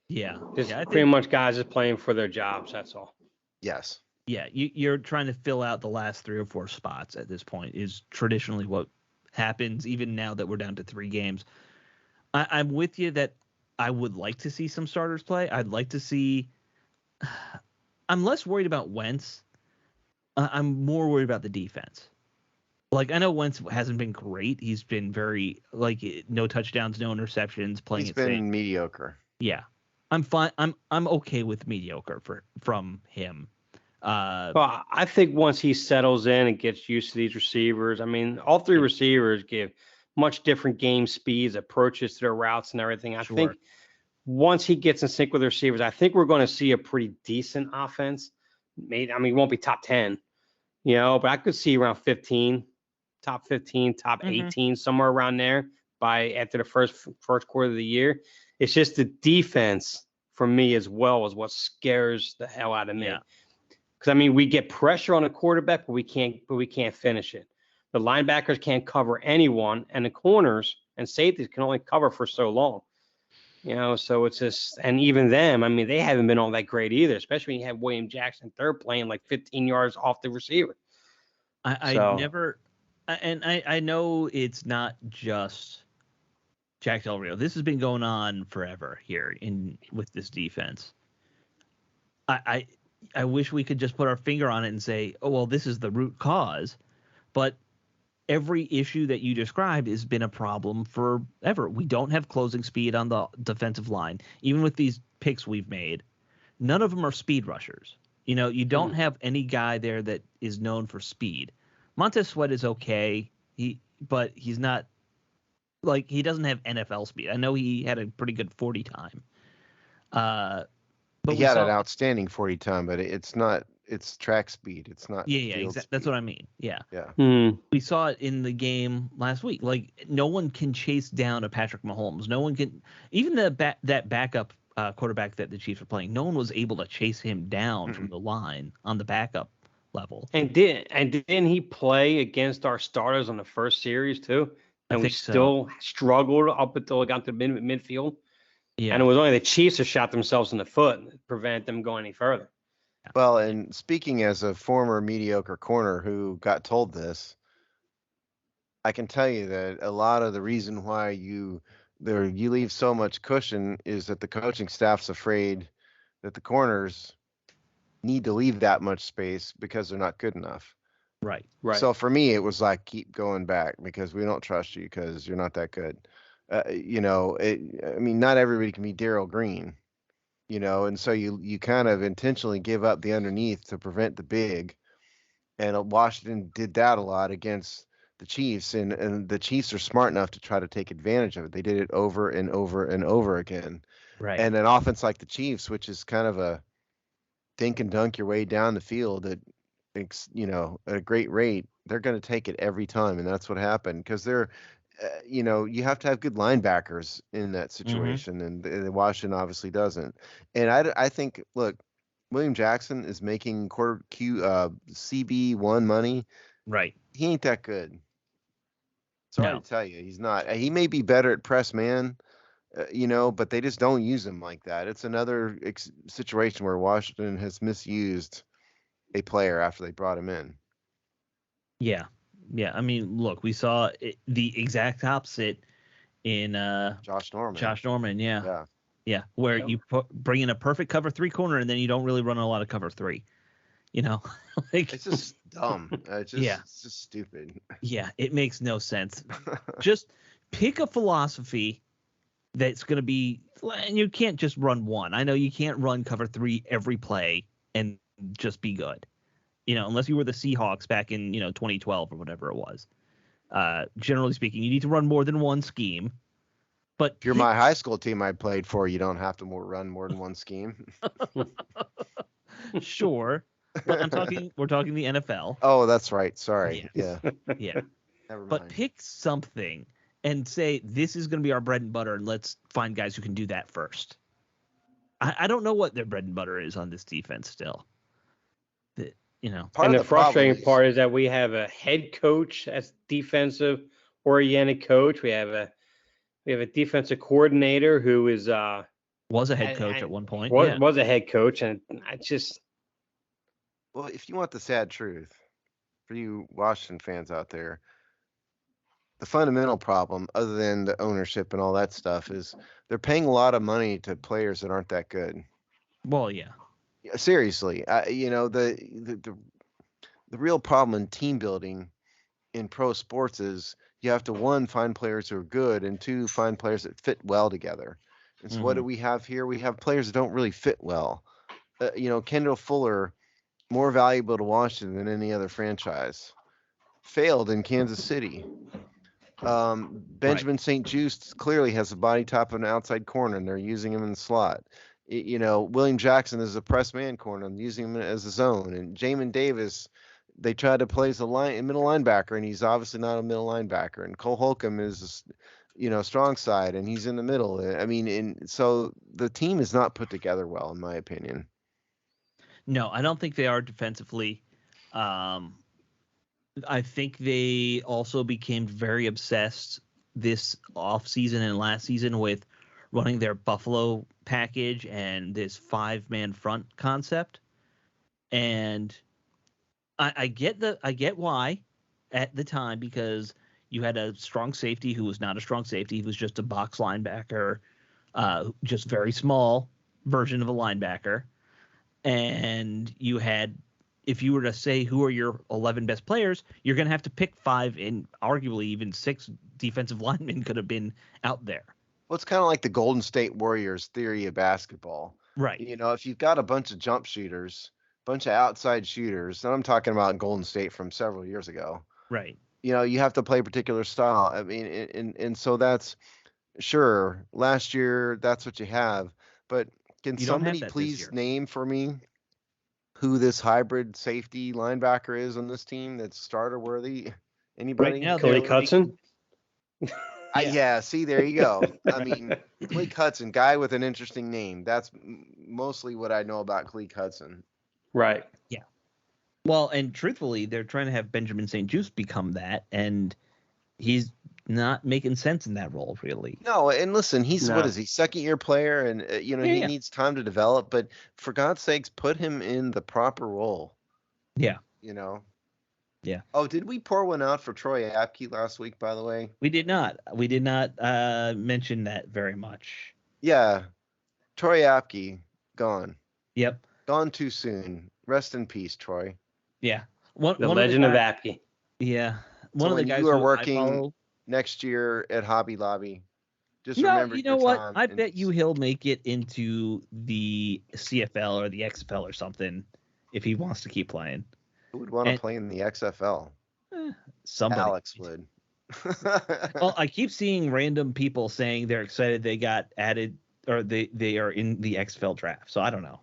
Yeah. Just I pretty much guys is playing for their jobs. That's all. Yes. Yeah, you're trying to fill out the last 3 or 4 spots at this point is traditionally what happens, even now that we're down to 3 games. I'm with you that I would like to see some starters play. I'd like to see – I'm less worried about Wentz. I'm more worried about the defense. Like, I know Wentz hasn't been great. He's been very – like, no touchdowns, no interceptions, playing He's it safe. been mediocre. Yeah. I'm fine. I'm okay with mediocre from him. Well, I think once he settles in and gets used to these receivers, I mean, all 3 receivers give much different game speeds, approaches to their routes and everything. I think once he gets in sync with the receivers, I think we're going to see a pretty decent offense. Maybe, I mean, it won't be top 10, but I could see around 15, top 15, top 18, somewhere around there after the first quarter of the year. It's just the defense for me as well is what scares the hell out of me. Yeah. Because I mean, we get pressure on a quarterback, but we can't finish it. The linebackers can't cover anyone, and the corners and safeties can only cover for so long. So it's just, and even them, I mean, they haven't been all that great either, especially when you have William Jackson third playing like 15 yards off the receiver. I know it's not just Jack Del Rio. This has been going on forever here with this defense. I wish we could just put our finger on it and say, oh, well, this is the root cause. But every issue that you described has been a problem forever. We don't have closing speed on the defensive line. Even with these picks we've made, none of them are speed rushers. You don't have any guy there that is known for speed. Montez Sweat is okay, but he's not – he doesn't have NFL speed. I know he had a pretty good 40 time. But he had an outstanding 40 time, but it's track speed. It's not. Yeah, exactly. That's what I mean. Yeah. Yeah. We saw it in the game last week. Like, no one can chase down a Patrick Mahomes. No one can, even that backup quarterback that the Chiefs were playing. No one was able to chase him down from the line on the backup level. And didn't he play against our starters on the first series too? And we still struggled up until it got to midfield. Yeah. And it was only the Chiefs that shot themselves in the foot and prevented them going any further. Well, and speaking as a former mediocre corner who got told this, I can tell you that a lot of the reason why you leave so much cushion is that the coaching staff's afraid that the corners need to leave that much space because they're not good enough. Right. So for me, it was like, keep going back because we don't trust you because you're not that good. I mean, not everybody can be Darryl Green, and so you kind of intentionally give up the underneath to prevent the big. And Washington did that a lot against the Chiefs, and the Chiefs are smart enough to try to take advantage of it. They did it over and over and over again. Right. And an offense like the Chiefs, which is kind of a think and dunk your way down the field at a great rate, they're going to take it every time, and that's what happened because they're. You have to have good linebackers in that situation, and Washington obviously doesn't. And I think, look, William Jackson is making CB1 money. Right. He ain't that good. Sorry to tell you, he's not. He may be better at press man, but they just don't use him like that. It's another situation where Washington has misused a player after they brought him in. Yeah. Yeah, I mean, look, we saw the exact opposite in Josh Norman. Yeah, where you bring in a perfect cover 3 corner and then you don't really run a lot of cover 3. It's just dumb. It's just stupid. Yeah, it makes no sense. Just pick a philosophy that's going to be, and you can't just run one. I know you can't run cover 3 every play and just be good, unless you were the Seahawks back in, 2012 or whatever it was. Generally speaking, you need to run more than one scheme. But if you're my high school team I played for, you don't have to run more than one scheme. Sure. But we're talking the NFL. Oh, that's right. Sorry. Yes. Yeah. Yeah. Never mind. But pick something and say, this is going to be our bread and butter, and let's find guys who can do that first. I don't know what their bread and butter is on this defense still. And the frustrating part is that we have a head coach that's defensive oriented coach. We have a defensive coordinator who is was a head coach at one point. Was a head coach, and I just. Well, if you want the sad truth, for you Washington fans out there, the fundamental problem, other than the ownership and all that stuff, is they're paying a lot of money to players that aren't that good. Well, yeah. Seriously, the real problem in team building in pro sports is you have to, 1, find players who are good, and 2, find players that fit well together. And so what do we have here? We have players that don't really fit well. Kendall Fuller, more valuable to Washington than any other franchise, failed in Kansas City. Benjamin St. Juste clearly has a body type of an outside corner, and they're using him in the slot. William Jackson is a press man corner, and using him as a zone. And Jamin Davis, they tried to play as a middle linebacker, and he's obviously not a middle linebacker. And Cole Holcomb is, strong side, and he's in the middle. I mean, so the team is not put together well, in my opinion. No, I don't think they are defensively. I think they also became very obsessed this offseason and last season with running their Buffalo package and this 5-man front concept. And I get why at the time, because you had a strong safety who was not a strong safety. He was just a box linebacker, just very small version of a linebacker. And you had, if you were to say who are your 11 best players, you're going to have to pick 5, and arguably even 6 defensive linemen could have been out there. Well, it's kind of like the Golden State Warriors theory of basketball. Right. If you've got a bunch of jump shooters, bunch of outside shooters, and I'm talking about Golden State from several years ago. Right. You have to play a particular style. I mean, and so that's, sure, last year that's what you have, but can somebody please name for me who this hybrid safety linebacker is on this team that's starter worthy? Anybody? Right now, Clay Hudson. Yeah, see, there you go. I mean, Cleek Hudson, guy with an interesting name. That's mostly what I know about Cleek Hudson. Right. Yeah. Well, and truthfully, they're trying to have Benjamin St. Juste become that, and he's not making sense in that role, really. No, and listen, what is he, second-year player, and he needs time to develop, but for God's sakes, put him in the proper role. Yeah. Yeah. Oh, did we pour one out for Troy Apke last week, by the way? We did not. We did not mention that very much. Yeah. Troy Apke, gone. Yep. Gone too soon. Rest in peace, Troy. Yeah. The legend of Apke. Yeah. One of the guys you are working next year at Hobby Lobby, just remember you know what? I bet he'll make it into the CFL or the XFL or something if he wants to keep playing. Who would want to play in the XFL? Somebody. Alex would. Well, I keep seeing random people saying they're excited they got added, or they are in the XFL draft. So I don't know.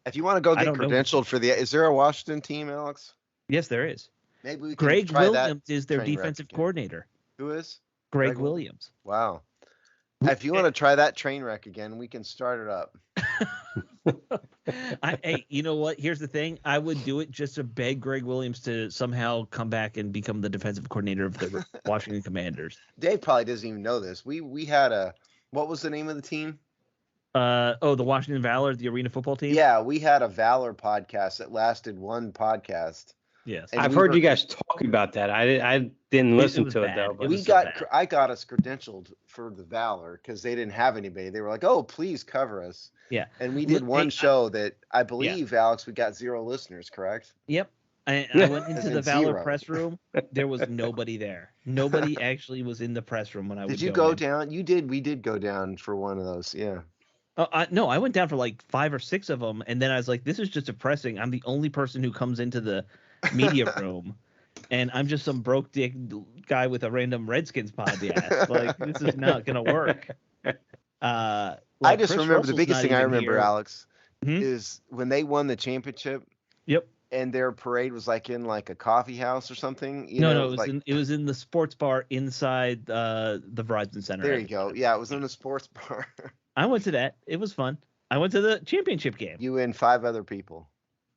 If you want to go get credentialed for is there a Washington team, Alex? Yes, there is. Maybe we can Greg try Williams is their defensive coordinator. Who is? Greg Williams. Wow. If you want to try that train wreck again, we can start it up. Hey, you know what? Here's the thing. I would do it just to beg Greg Williams to somehow come back and become the defensive coordinator of the Washington Commanders. Dave probably doesn't even know this. We had what was the name of the team? The Washington Valor, the arena football team? Yeah, we had a Valor podcast that lasted one podcast. Yes. I've heard you guys talking about that. I didn't listen to it though. But I got us credentialed for the Valor because they didn't have anybody. They were like, "Oh, please cover us." Yeah. And we did one show that I believe, Alex, we got 0 listeners, correct? Yep. I went into the Valor press room. There was nobody there. Nobody actually was in the press room when I Did you go down? You did. We did go down for one of those. Yeah. No, I went down for like 5 or 6 of them, and then I was like, this is just depressing. I'm the only person who comes into the media room, and I'm just some broke dick guy with a random Redskins podcast. Like, this is not gonna work. I just Chris remember Russell's the biggest thing I remember, here. Alex, is when they won the championship. Yep. And their parade was like in like a coffee house or something. No, it was in the sports bar inside the Verizon Center. There you go. Yeah, it was in the sports bar. I went to that. It was fun. I went to the championship game. You and 5 other people.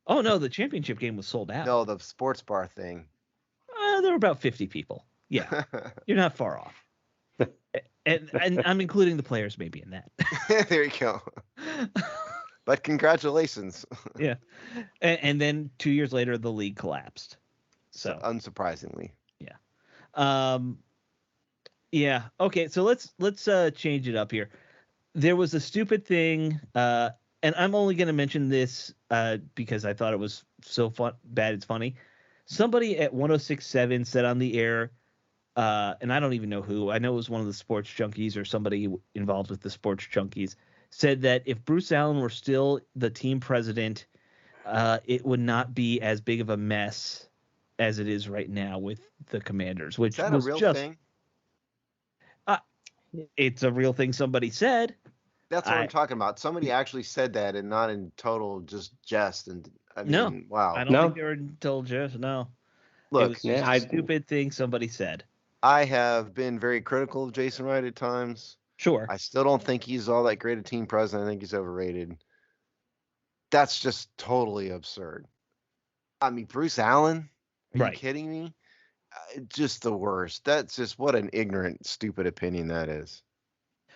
Oh no, the championship game was sold out. No, the sports bar thing. There were about 50 people. Yeah, you're not far off. And I'm including the players maybe in that. There you go. But congratulations. Yeah. And then 2 years later, the league collapsed. So unsurprisingly. Yeah. Yeah. Okay. So let's change it up here. There was a stupid thing, and I'm only going to mention this because I thought it was so bad it's funny. Somebody at 106.7 said on the air, and I don't even know who. I know it was one of the sports junkies or somebody involved with the sports junkies, said that if Bruce Allen were still the team president, it would not be as big of a mess as it is right now with the Commanders, which was a real just thing? It's a real thing somebody said. That's what I'm talking about. Somebody actually said that, and not in total just jest. And I mean, wow. I don't think they were in total jest. No. Look, it was just a stupid thing somebody said. I have been very critical of Jason Wright at times. Sure. I still don't think he's all that great a team president. I think he's overrated. That's just totally absurd. I mean, Bruce Allen? Are you kidding me? Just the worst. That's just what an ignorant, stupid opinion that is.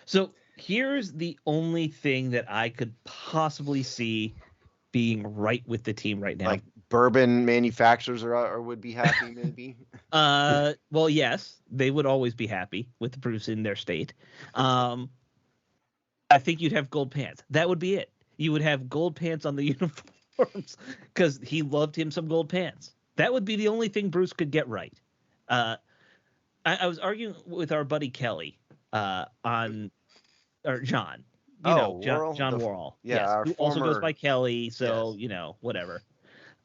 So here's the only thing that I could possibly see being right with the team right now. Like bourbon manufacturers would be happy, maybe. Well, yes, they would always be happy with Bruce in their state. I think you'd have gold pants. That would be it. You would have gold pants on the uniforms because he loved him some gold pants. That would be the only thing Bruce could get right. I was arguing with our buddy Kelly John. John Worrell. Yeah, yes, who also goes by Kelly. So, whatever.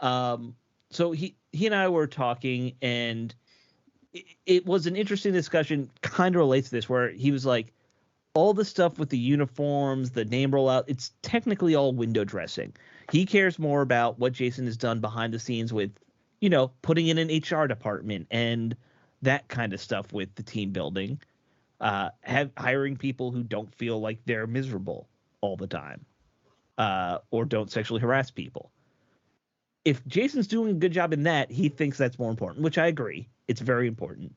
So he and I were talking, and it was an interesting discussion, kind of relates to this, where he was like, all the stuff with the uniforms, the name rollout, it's technically all window dressing. He cares more about what Jason has done behind the scenes with, putting in an HR department and that kind of stuff with the team building, hiring people who don't feel like they're miserable all the time, or don't sexually harass people. If Jason's doing a good job in that, he thinks that's more important, which I agree. It's very important.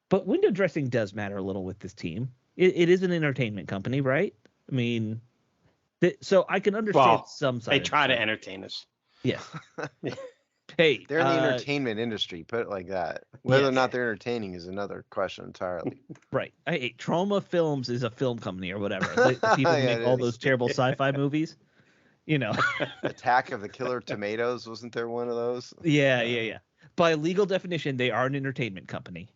But window dressing does matter a little with this team. It is an entertainment company, right? I mean, so I can understand some side. They try to entertain us. Yes. Hey, they're in the entertainment industry. Put it like that. Whether or not they're entertaining is another question entirely. Right. Troma Films is a film company or whatever. The people who make all those terrible sci-fi movies. Attack of the Killer Tomatoes, wasn't there one of those? Yeah. By legal definition, they are an entertainment company.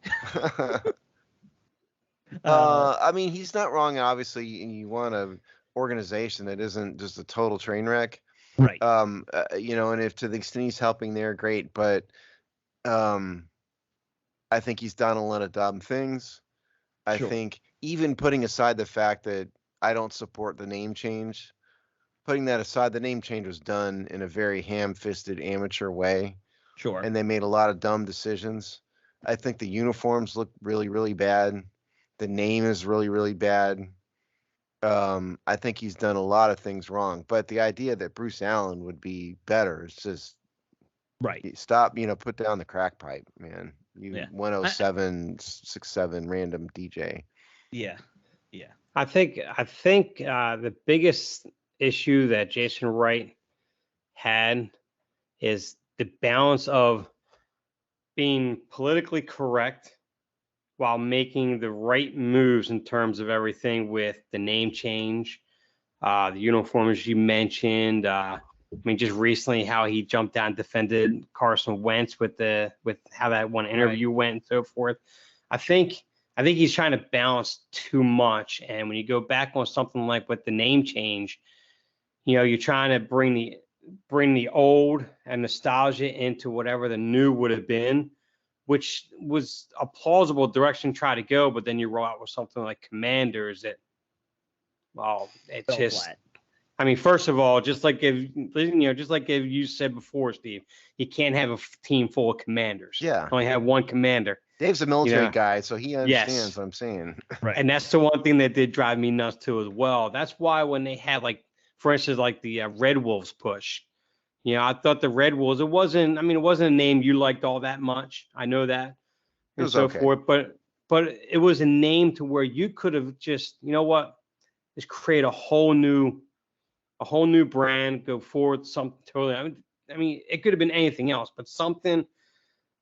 I mean, he's not wrong. Obviously, you want an organization that isn't just a total train wreck, right? And if to the extent he's helping there, great. But I think he's done a lot of dumb things. I think even putting aside the fact that I don't support the name change, putting that aside, the name change was done in a very ham-fisted, amateur way. Sure. And they made a lot of dumb decisions. I think the uniforms look really, really bad. The name is really, really bad. I think he's done a lot of things wrong. But the idea that Bruce Allen would be better is just right. Stop, put down the crack pipe, man. 107.67 random DJ. Yeah. I think the biggest issue that Jason Wright had is the balance of being politically correct while making the right moves in terms of everything with the name change, the uniforms you mentioned, I mean, just recently how he jumped out and defended Carson Wentz with how that one interview went and so forth. I think he's trying to balance too much. And when you go back on something like with the name change, you're trying to bring the old and nostalgia into whatever the new would have been, which was a plausible direction to try to go. But then you roll out with something like Commanders that, well, it Fell just flat. I mean, first of all, just like if you said before, Steve, you can't have a team full of commanders. Yeah. Only have one commander. Dave's a military guy, so he understands what I'm saying. Right. And that's the one thing that did drive me nuts too as well. That's why when they had, like, for instance, like the Red Wolves push, I thought the Red Wolves, it wasn't a name you liked all that much. I know that. It was okay. forth, but it was a name to where you could have just, just create a whole new brand, go forward, something totally. I mean, it could have been anything else, but something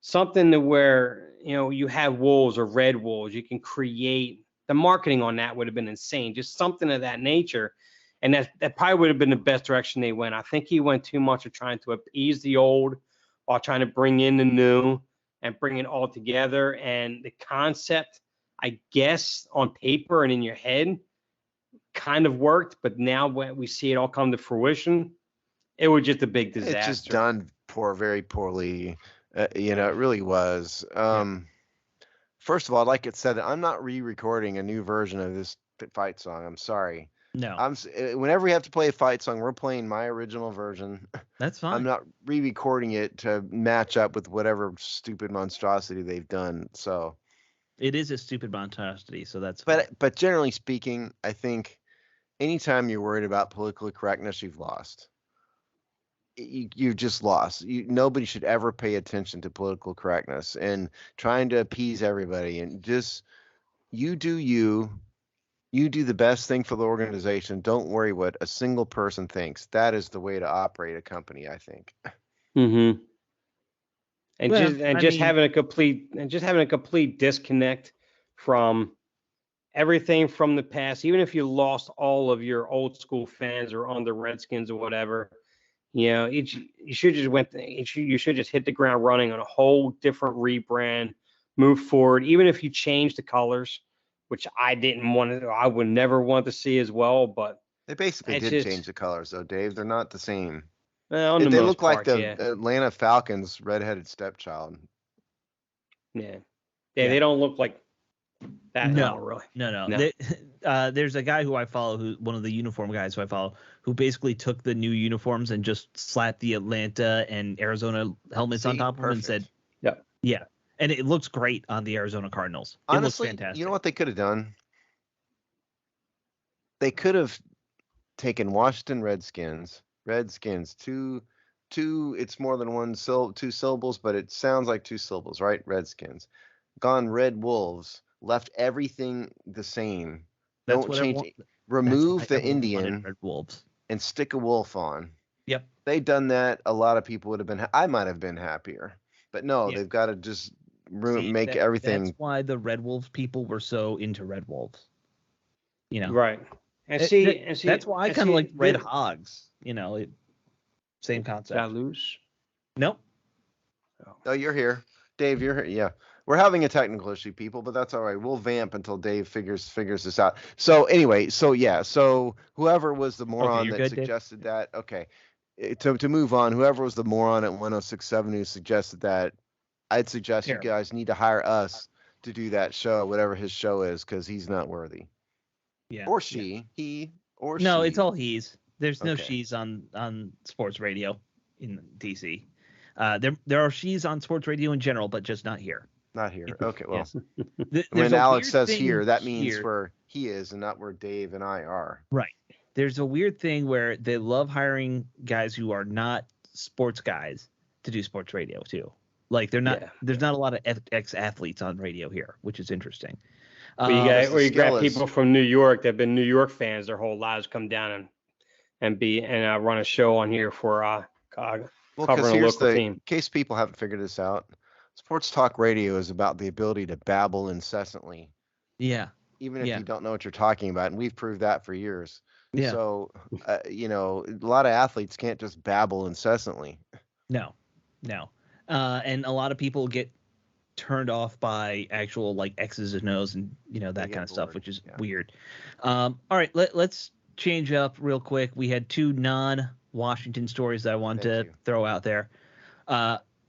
to where, you have Wolves or Red Wolves, you can create the marketing on that would have been insane. Just something of that nature. And that probably would have been the best direction they went. I think he went too much of trying to appease the old while trying to bring in the new and bring it all together. And the concept, I guess, on paper and in your head kind of worked, but now when we see it all come to fruition, it was just a big disaster. It's just done very poorly. It really was. First of all, like it said, I'm not re-recording a new version of this fight song. I'm sorry. No. Whenever we have to play a fight song, we're playing my original version. That's fine. I'm not re-recording it to match up with whatever stupid monstrosity they've done. So it is a stupid monstrosity, so that's fine. But generally speaking, I think anytime you're worried about political correctness, you've lost. You've just lost. Nobody should ever pay attention to political correctness and trying to appease everybody. And just you do the best thing for the organization. Don't worry what a single person thinks. That is the way to operate a company, I think. Mm-hmm. And just having a complete disconnect from everything from the past. Even if you lost all of your old school fans or on the Redskins or whatever, you should just hit the ground running on a whole different rebrand, move forward. Even if you change the colors, which I would never want to see as well. But they basically did change the colors, though, Dave. They're not the same. They look like the Atlanta Falcons' redheaded stepchild. Yeah. They don't look like that. No, really. No. There's a guy who I follow, one of the uniform guys who I follow, who basically took the new uniforms and just slapped the Atlanta and Arizona helmets on top of them and said, yeah. And it looks great on the Arizona Cardinals. Honestly, it looks fantastic. You know what they could have done? They could have taken Washington Redskins, two, it's more than two syllables, but it sounds like two syllables, right? Redskins. Gone Red Wolves, left everything the same. Don't change. Remove the Indian Red Wolves and stick a wolf on. Yep. They'd done that. A lot of people would have been. I might have been happier, but no, they've got to just make everything. That's why the Red Wolves people were so into Red Wolves. Right. And that's why I kind of like Red Hogs. Same concept. Did I lose? Nope. Oh, you're here, Dave. You're here. Yeah. We're having a technical issue, people, but that's all right. We'll vamp until Dave figures this out. So anyway, so whoever was the moron that suggested that, okay, to move on, whoever was the moron at 106.7 who suggested that, I'd suggest you guys need to hire us to do that show, whatever his show is, because he's not worthy. Yeah. Or she, he, or she. No, it's all he's. There's no she's on sports radio in DC. There are she's on sports radio in general, but just not here. Not here. Okay, well, yes. When Alex says here, that means where he is and not where Dave and I are. Right. There's a weird thing where they love hiring guys who are not sports guys to do sports radio too. Like there's not a lot of ex-athletes on radio here, which is interesting. Or you grab people from New York that have been New York fans their whole lives, come down and run a show on here for covering a local team. In case people haven't figured this out, sports talk radio is about the ability to babble incessantly. Yeah. Even if you don't know what you're talking about, and we've proved that for years. Yeah. So, a lot of athletes can't just babble incessantly. No. And a lot of people get turned off by actual like X's and O's and that kind of stuff, which is weird. All right, let's change up real quick. We had two non-Washington stories that I wanted to throw out there.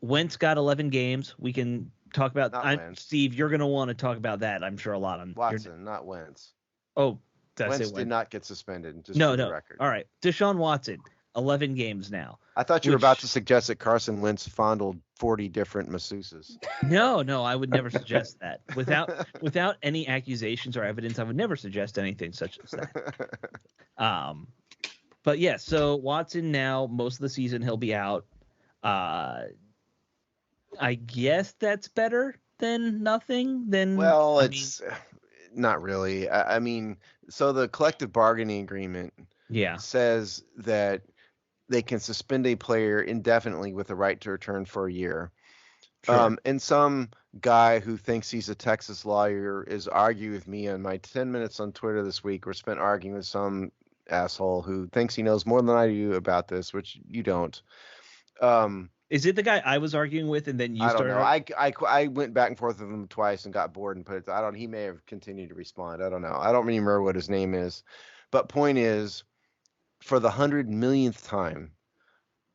Wentz got 11 games. We can talk about. Steve, you're going to want to talk about that. I'm sure a lot on Watson, not Wentz. Oh, Wentz did not get suspended. Just no, for the record. All right, Deshaun Watson, 11 games now. I thought you were about to suggest that Carson Wentz fondled 40 different masseuses. No, I would never suggest that. Without any accusations or evidence, I would never suggest anything such as that. But yeah, so Watson now, most of the season he'll be out. I guess that's better than nothing. It's not really. I mean, so the collective bargaining agreement says that they can suspend a player indefinitely with the right to return for a year. Sure. And some guy who thinks he's a Texas lawyer is arguing with me on my 10 minutes on Twitter this week. We're spent arguing with some asshole who thinks he knows more than I do about this, which you don't. Is it the guy I was arguing with and then you started? I don't know. I went back and forth with him twice and got bored and put it. He may have continued to respond. I don't know. I don't really remember what his name is. But point is, for the 100 millionth time,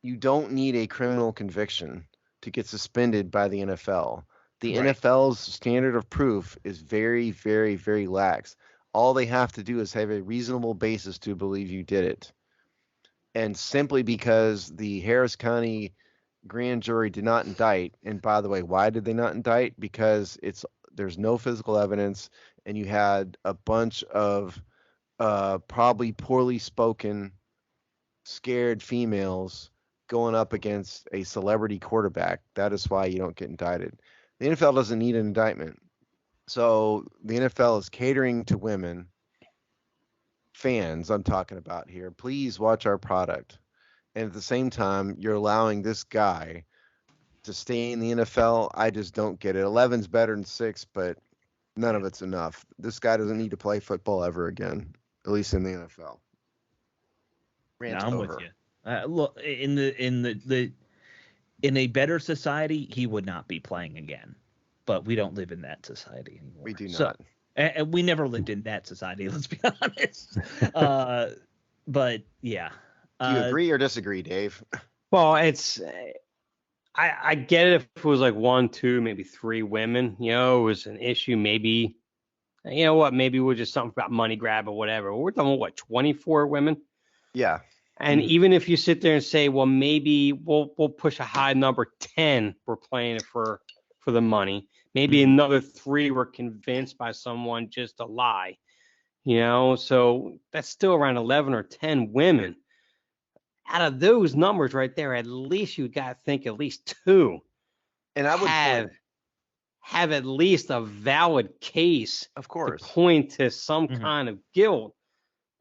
you don't need a criminal conviction to get suspended by the NFL. The NFL's standard of proof is very, very, very lax. All they have to do is have a reasonable basis to believe you did it. And simply because the Harris County grand jury did not indict, and by the way, why did they not indict? Because there's no physical evidence, and you had a bunch of probably poorly spoken, scared females going up against a celebrity quarterback. That is why you don't get indicted. The NFL doesn't need an indictment. So the NFL is catering to women, fans I'm talking about here. Please watch our product. And at the same time, you're allowing this guy to stay in the NFL. I just don't get it. 11's better than 6, but none of it's enough. This guy doesn't need to play football ever again, at least in the NFL. I'm with you. Look, in a better society, he would not be playing again. But we don't live in that society anymore. We do not. So, and we never lived in that society, let's be honest. But yeah. Do you agree or disagree, Dave? Well, I get it if it was like 1, 2, maybe 3 women, it was an issue. Maybe, maybe we're just something about money grab or whatever. We're talking about 24 women? Yeah. And even if you sit there and say, well, maybe we'll push a high number, 10, we're playing it for the money. Maybe another 3 were convinced by someone just to lie, so that's still around 11 or 10 women. Out of those numbers right there, at least you got to think at least 2 and I would have at least a valid case, of course, to point to some kind of guilt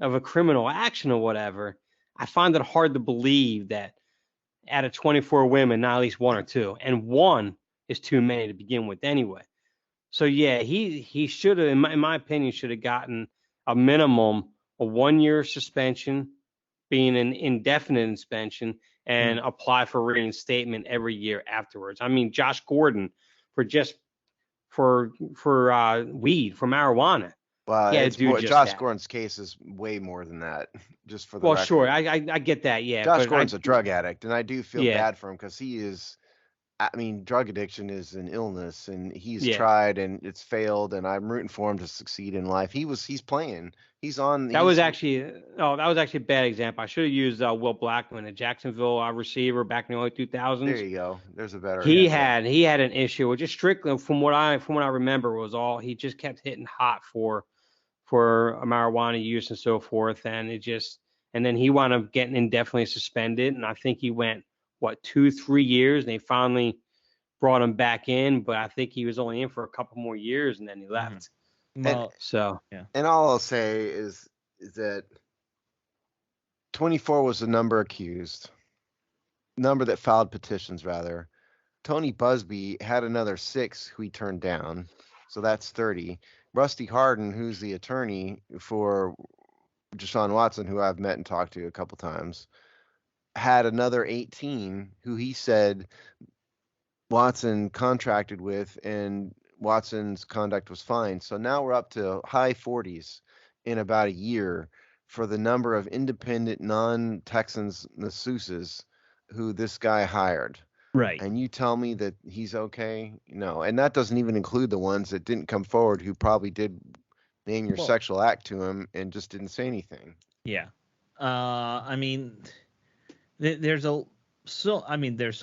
of a criminal action or whatever. I find it hard to believe that out of 24 women, not at least 1 or 2, and 1 is too many to begin with anyway. So yeah, he should have, in my opinion, should have gotten a minimum of 1 year suspension, being an indefinite suspension, and apply for reinstatement every year afterwards. I mean, Josh Gordon for weed, for marijuana. Well, yeah, Josh Gordon's case is way more than that. Just for the record. Sure, I get that. Yeah, Josh Gordon's a drug addict, and I do feel bad for him because he is. I mean, drug addiction is an illness, and he's tried and it's failed, and I'm rooting for him to succeed in life. He's playing. He's on. That was actually a bad example. I should have used Will Blackman, a Jacksonville receiver back in the early 2000s. There you go. There's a better. He had an issue with just strictly from what I remember was all he just kept hitting hot for marijuana use and so forth, and then he wound up getting indefinitely suspended, and I think he went 2-3 years, and they finally brought him back in, but I think he was only in for a couple more years, and then he left. Well, and all I'll say is that 24 was the number that filed petitions rather. Tony Busby had another 6 who he turned down, so that's 30. Rusty Hardin, who's the attorney for Deshaun Watson, who I've met and talked to a couple times, had another 18 who he said Watson contracted with, and Watson's conduct was fine. So now we're up to high 40s in about a year for the number of independent non-Texans masseuses who this guy hired. Right. And you tell me that he's okay? No. And that doesn't even include the ones that didn't come forward who probably did name your sexual act to him and just didn't say anything. Yeah. I mean, there's so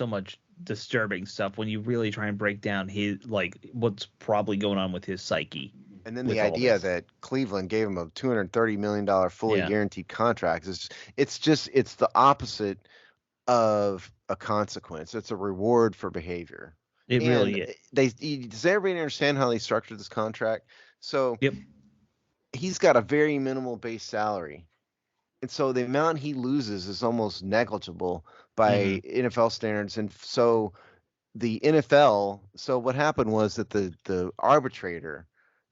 much disturbing stuff when you really try and break down what's probably going on with his psyche. And then the idea that Cleveland gave him a $230 million fully guaranteed contract it's the opposite of a consequence. It's a reward for behavior. It really is. Does everybody understand how they structured this contract? So he's got a very minimal base salary. And so the amount he loses is almost negligible by NFL standards. And so the NFL, so what happened was that the arbitrator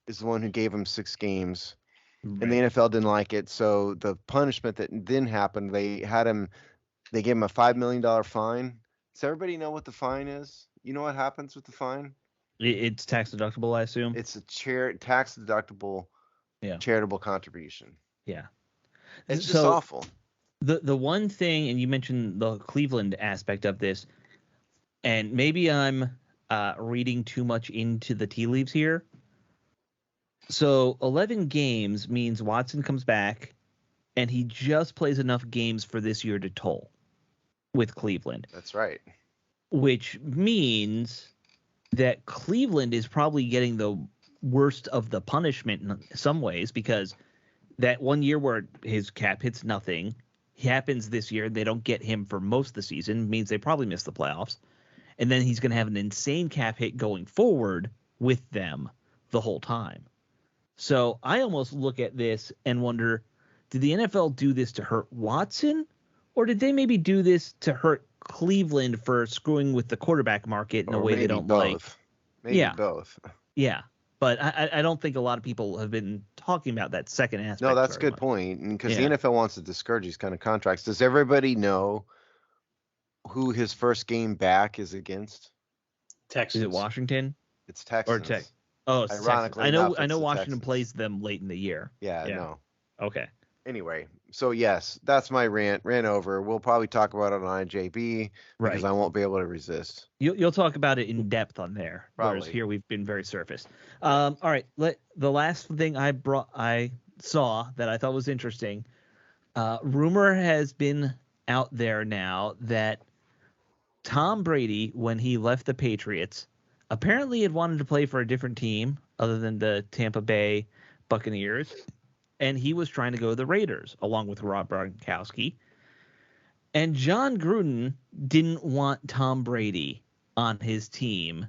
is the one who gave him 6 games, and the NFL didn't like it. So the punishment that then happened, they gave him a $5 million fine. Does everybody know what the fine is? You know what happens with the fine? It's tax deductible, I assume. It's a tax deductible charitable contribution. Yeah. It's just awful. The one thing, and you mentioned the Cleveland aspect of this, and maybe I'm reading too much into the tea leaves here. So 11 games means Watson comes back, and he just plays enough games for this year to toll with Cleveland. That's right. Which means that Cleveland is probably getting the worst of the punishment in some ways, because that 1 year where his cap hits nothing happens this year. They don't get him for most of the season, means they probably miss the playoffs. And then he's going to have an insane cap hit going forward with them the whole time. So I almost look at this and wonder, did the NFL do this to hurt Watson, or did they maybe do this to hurt Cleveland for screwing with the quarterback market in a way they don't like? Maybe both. Yeah. But I don't think a lot of people have been talking about that second aspect. No, that's a good point. Because the NFL wants to discourage these kind of contracts. Does everybody know who his first game back is against? Texas. Is it Washington? It's Texas. Or Texas. Oh, it's ironically Texas. I know Washington plays them late in the year. Yeah, no. Okay. Anyway, so yes, that's my rant. Ran over. We'll probably talk about it on IJB because I won't be able to resist. You'll talk about it in depth on there. Probably. Whereas here we've been very surface. All right. The last thing I saw that I thought was interesting. Rumor has been out there now that Tom Brady, when he left the Patriots, apparently had wanted to play for a different team other than the Tampa Bay Buccaneers. And he was trying to go to the Raiders along with Rob Gronkowski. And John Gruden didn't want Tom Brady on his team.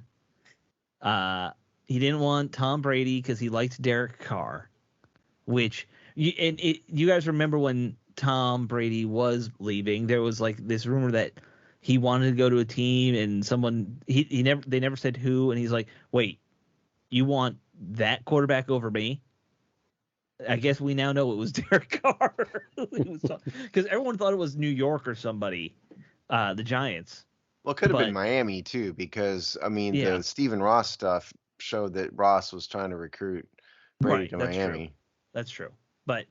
He didn't want Tom Brady because he liked Derek Carr, which you guys remember when Tom Brady was leaving, there was like this rumor that he wanted to go to a team, and they never said who, and he's like, wait, you want that quarterback over me? I guess we now know it was Derek Carr. Because everyone thought it was New York or somebody, the Giants. Well, it could have been Miami, too, because, the Stephen Ross stuff showed that Ross was trying to recruit Brady to Miami. True. That's true. But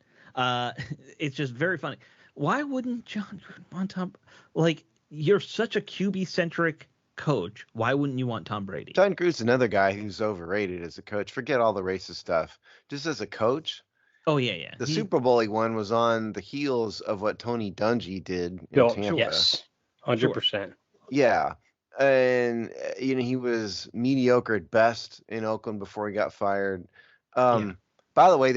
it's just very funny. Why wouldn't John Gruden want Tom? Like, you're such a QB-centric coach. Why wouldn't you want Tom Brady? John Gruden's another guy who's overrated as a coach. Forget all the racist stuff. Just as a coach. Oh, yeah. The Super Bowl he won was on the heels of what Tony Dungy did in Tampa. Yes, 100%. Sure. Yeah. And, he was mediocre at best in Oakland before he got fired. By the way,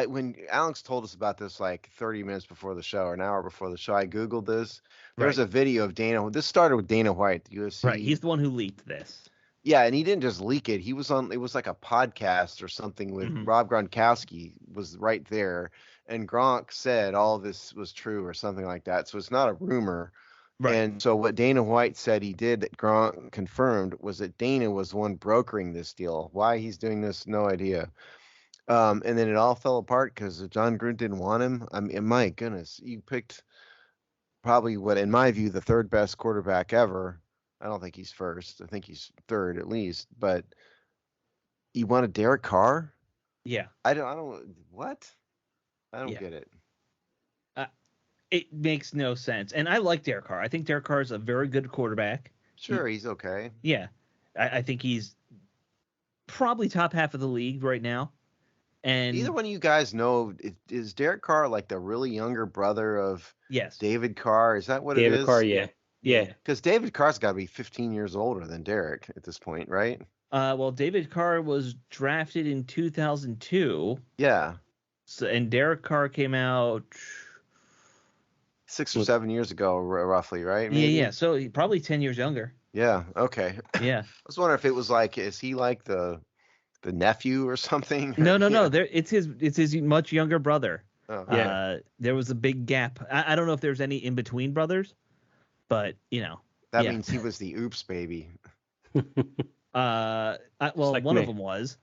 when Alex told us about this like 30 minutes before the show or an hour before the show, I Googled this. There's a video of Dana. This started with Dana White, the UFC. Right. He's the one who leaked this. Yeah, and he didn't just leak it. He was on. It was like a podcast or something with Rob Gronkowski was right there, and Gronk said all this was true or something like that. So it's not a rumor. Right. And so what Dana White said he did that Gronk confirmed was that Dana was the one brokering this deal. Why he's doing this, no idea. And then it all fell apart because John Gruden didn't want him. I mean, my goodness, you picked probably what, in my view, the third best quarterback ever. I don't think he's first. I think he's third at least. But you wanted Derek Carr? Yeah. What? I don't get it. It makes no sense. And I like Derek Carr. I think Derek Carr is a very good quarterback. Sure, he's okay. Yeah. I think he's probably top half of the league right now. And either one of you guys know, is Derek Carr like the really younger brother of David Carr? Is that what it is? David Carr, yeah. Yeah. Because David Carr's got to be 15 years older than Derek at this point, right? Well, David Carr was drafted in 2002. Yeah. So, and Derek Carr came out 6 or 7 years ago, roughly, right? Maybe? Yeah. So probably 10 years younger. Yeah. Okay. Yeah. I was wondering if it was like, is he like the nephew or something? No. It's his much younger brother. Oh. Yeah. There was a big gap. I don't know if there's any in between brothers, but that means he was the oops baby. Well, like one of them was.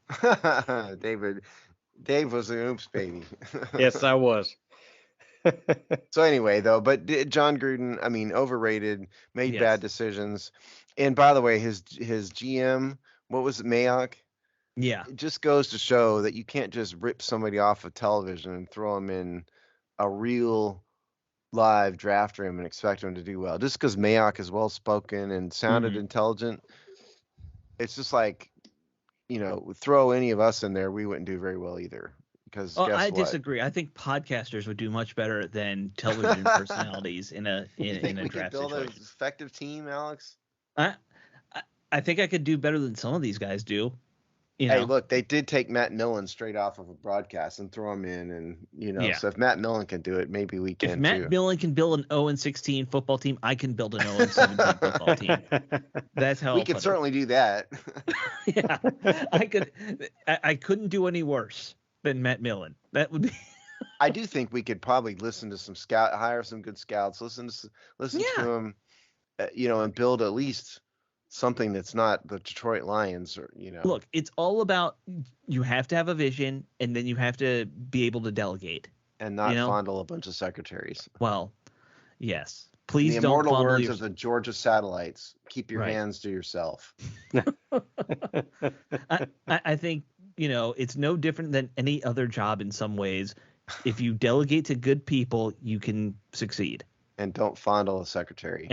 Dave was the oops baby. Yes, I was. So anyway, though, but John Gruden, I mean, overrated, made bad decisions. And by the way, his GM, what was it, Mayock? Yeah. It just goes to show that you can't just rip somebody off of television and throw them in a real live draft room and expect them to do well. Just because Mayock is well spoken and sounded intelligent, it's just like, throw any of us in there, we wouldn't do very well either. Because I disagree. I think podcasters would do much better than television personalities in a draft build situation. an effective team, Alex? I think I could do better than some of these guys do. Hey, look, they did take Matt Millen straight off of a broadcast and throw him in, and so if Matt Millen can do it, maybe we can too. If Matt Millen can build an 0-16 football team, I can build an 0-17 football team. That's how we could certainly do that. Yeah, I could. I couldn't do any worse than Matt Millen. That would be. I do think we could probably listen to hire some good scouts, listen to them, and build at least something that's not the Detroit Lions, or Look, it's all about, you have to have a vision, and then you have to be able to delegate and not fondle a bunch of secretaries. Well, yes, please the don't. Immortal words of the Georgia Satellites: keep your hands to yourself. I think it's no different than any other job in some ways. If you delegate to good people, you can succeed. And don't fondle a secretary.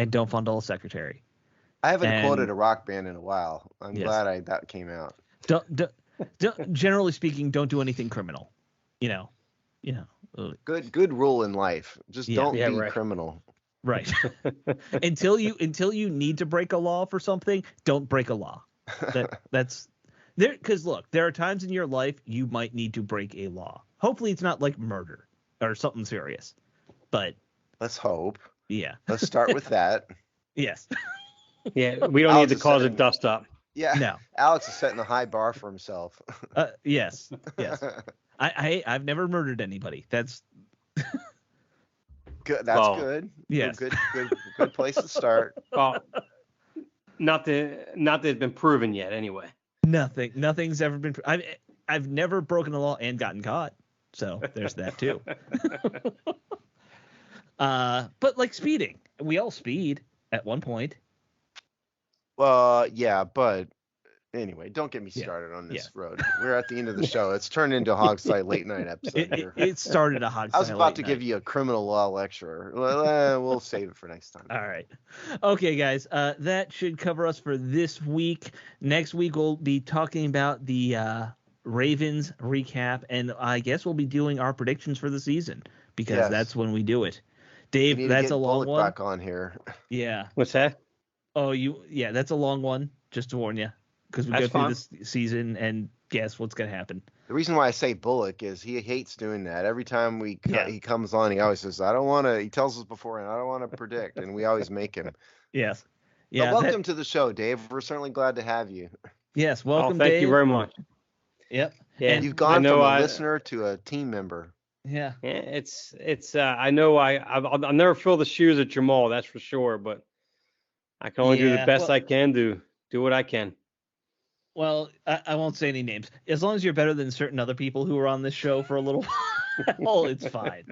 I haven't quoted a rock band in a while. I'm glad that came out. Don't, generally speaking, don't do anything criminal. Good rule in life. Just don't be criminal. Right. until you need to break a law for something, don't break a law. That's there, because look, there are times in your life you might need to break a law. Hopefully it's not like murder or something serious. But let's hope. Yeah. Let's start with that. Yes. Yeah, we don't need to cause a dust up. Yeah. No. Alex is setting a high bar for himself. Yes. I've never murdered anybody. That's good. That's good. Yes. Good place to start. Well, not that it's been proven yet. Anyway. Nothing's ever been. I've never broken a law and gotten caught. So there's that too. But like speeding, we all speed at one point. Yeah, but anyway, don't get me started on this road. We're at the end of the show. It's turned into a Hog Sty late night episode. It started a Hog Sty. I was about to give you a criminal law lecture. We'll save it for next time. All right. Okay, guys. That should cover us for this week. Next week we'll be talking about the Ravens recap, and I guess we'll be doing our predictions for the season because that's when we do it. Dave, that's a long one. Back on here. Yeah. What's that? Oh, that's a long one, just to warn you, because we go through this season and guess what's going to happen. The reason why I say Bullock is he hates doing that. Every time he comes on, he always says, I don't want to, he tells us beforehand, I don't want to predict, and we always make him. Yes. Yeah. But welcome to the show, Dave. We're certainly glad to have you. Yes, welcome, Dave. Thank you very much. Yep. Yeah. And you've gone from a listener to a team member. Yeah. It's I know I'll never fill the shoes of Jamal, that's for sure, but I can only do the best I can do what I can. Well, I won't say any names. As long as you're better than certain other people who were on this show for a little while, it's fine.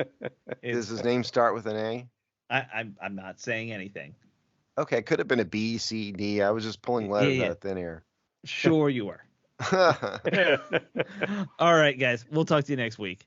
Does his name start with an A? I'm not saying anything. Okay, could have been a B, C, D. I was just pulling letters out of thin air. Sure you were. All right, guys. We'll talk to you next week.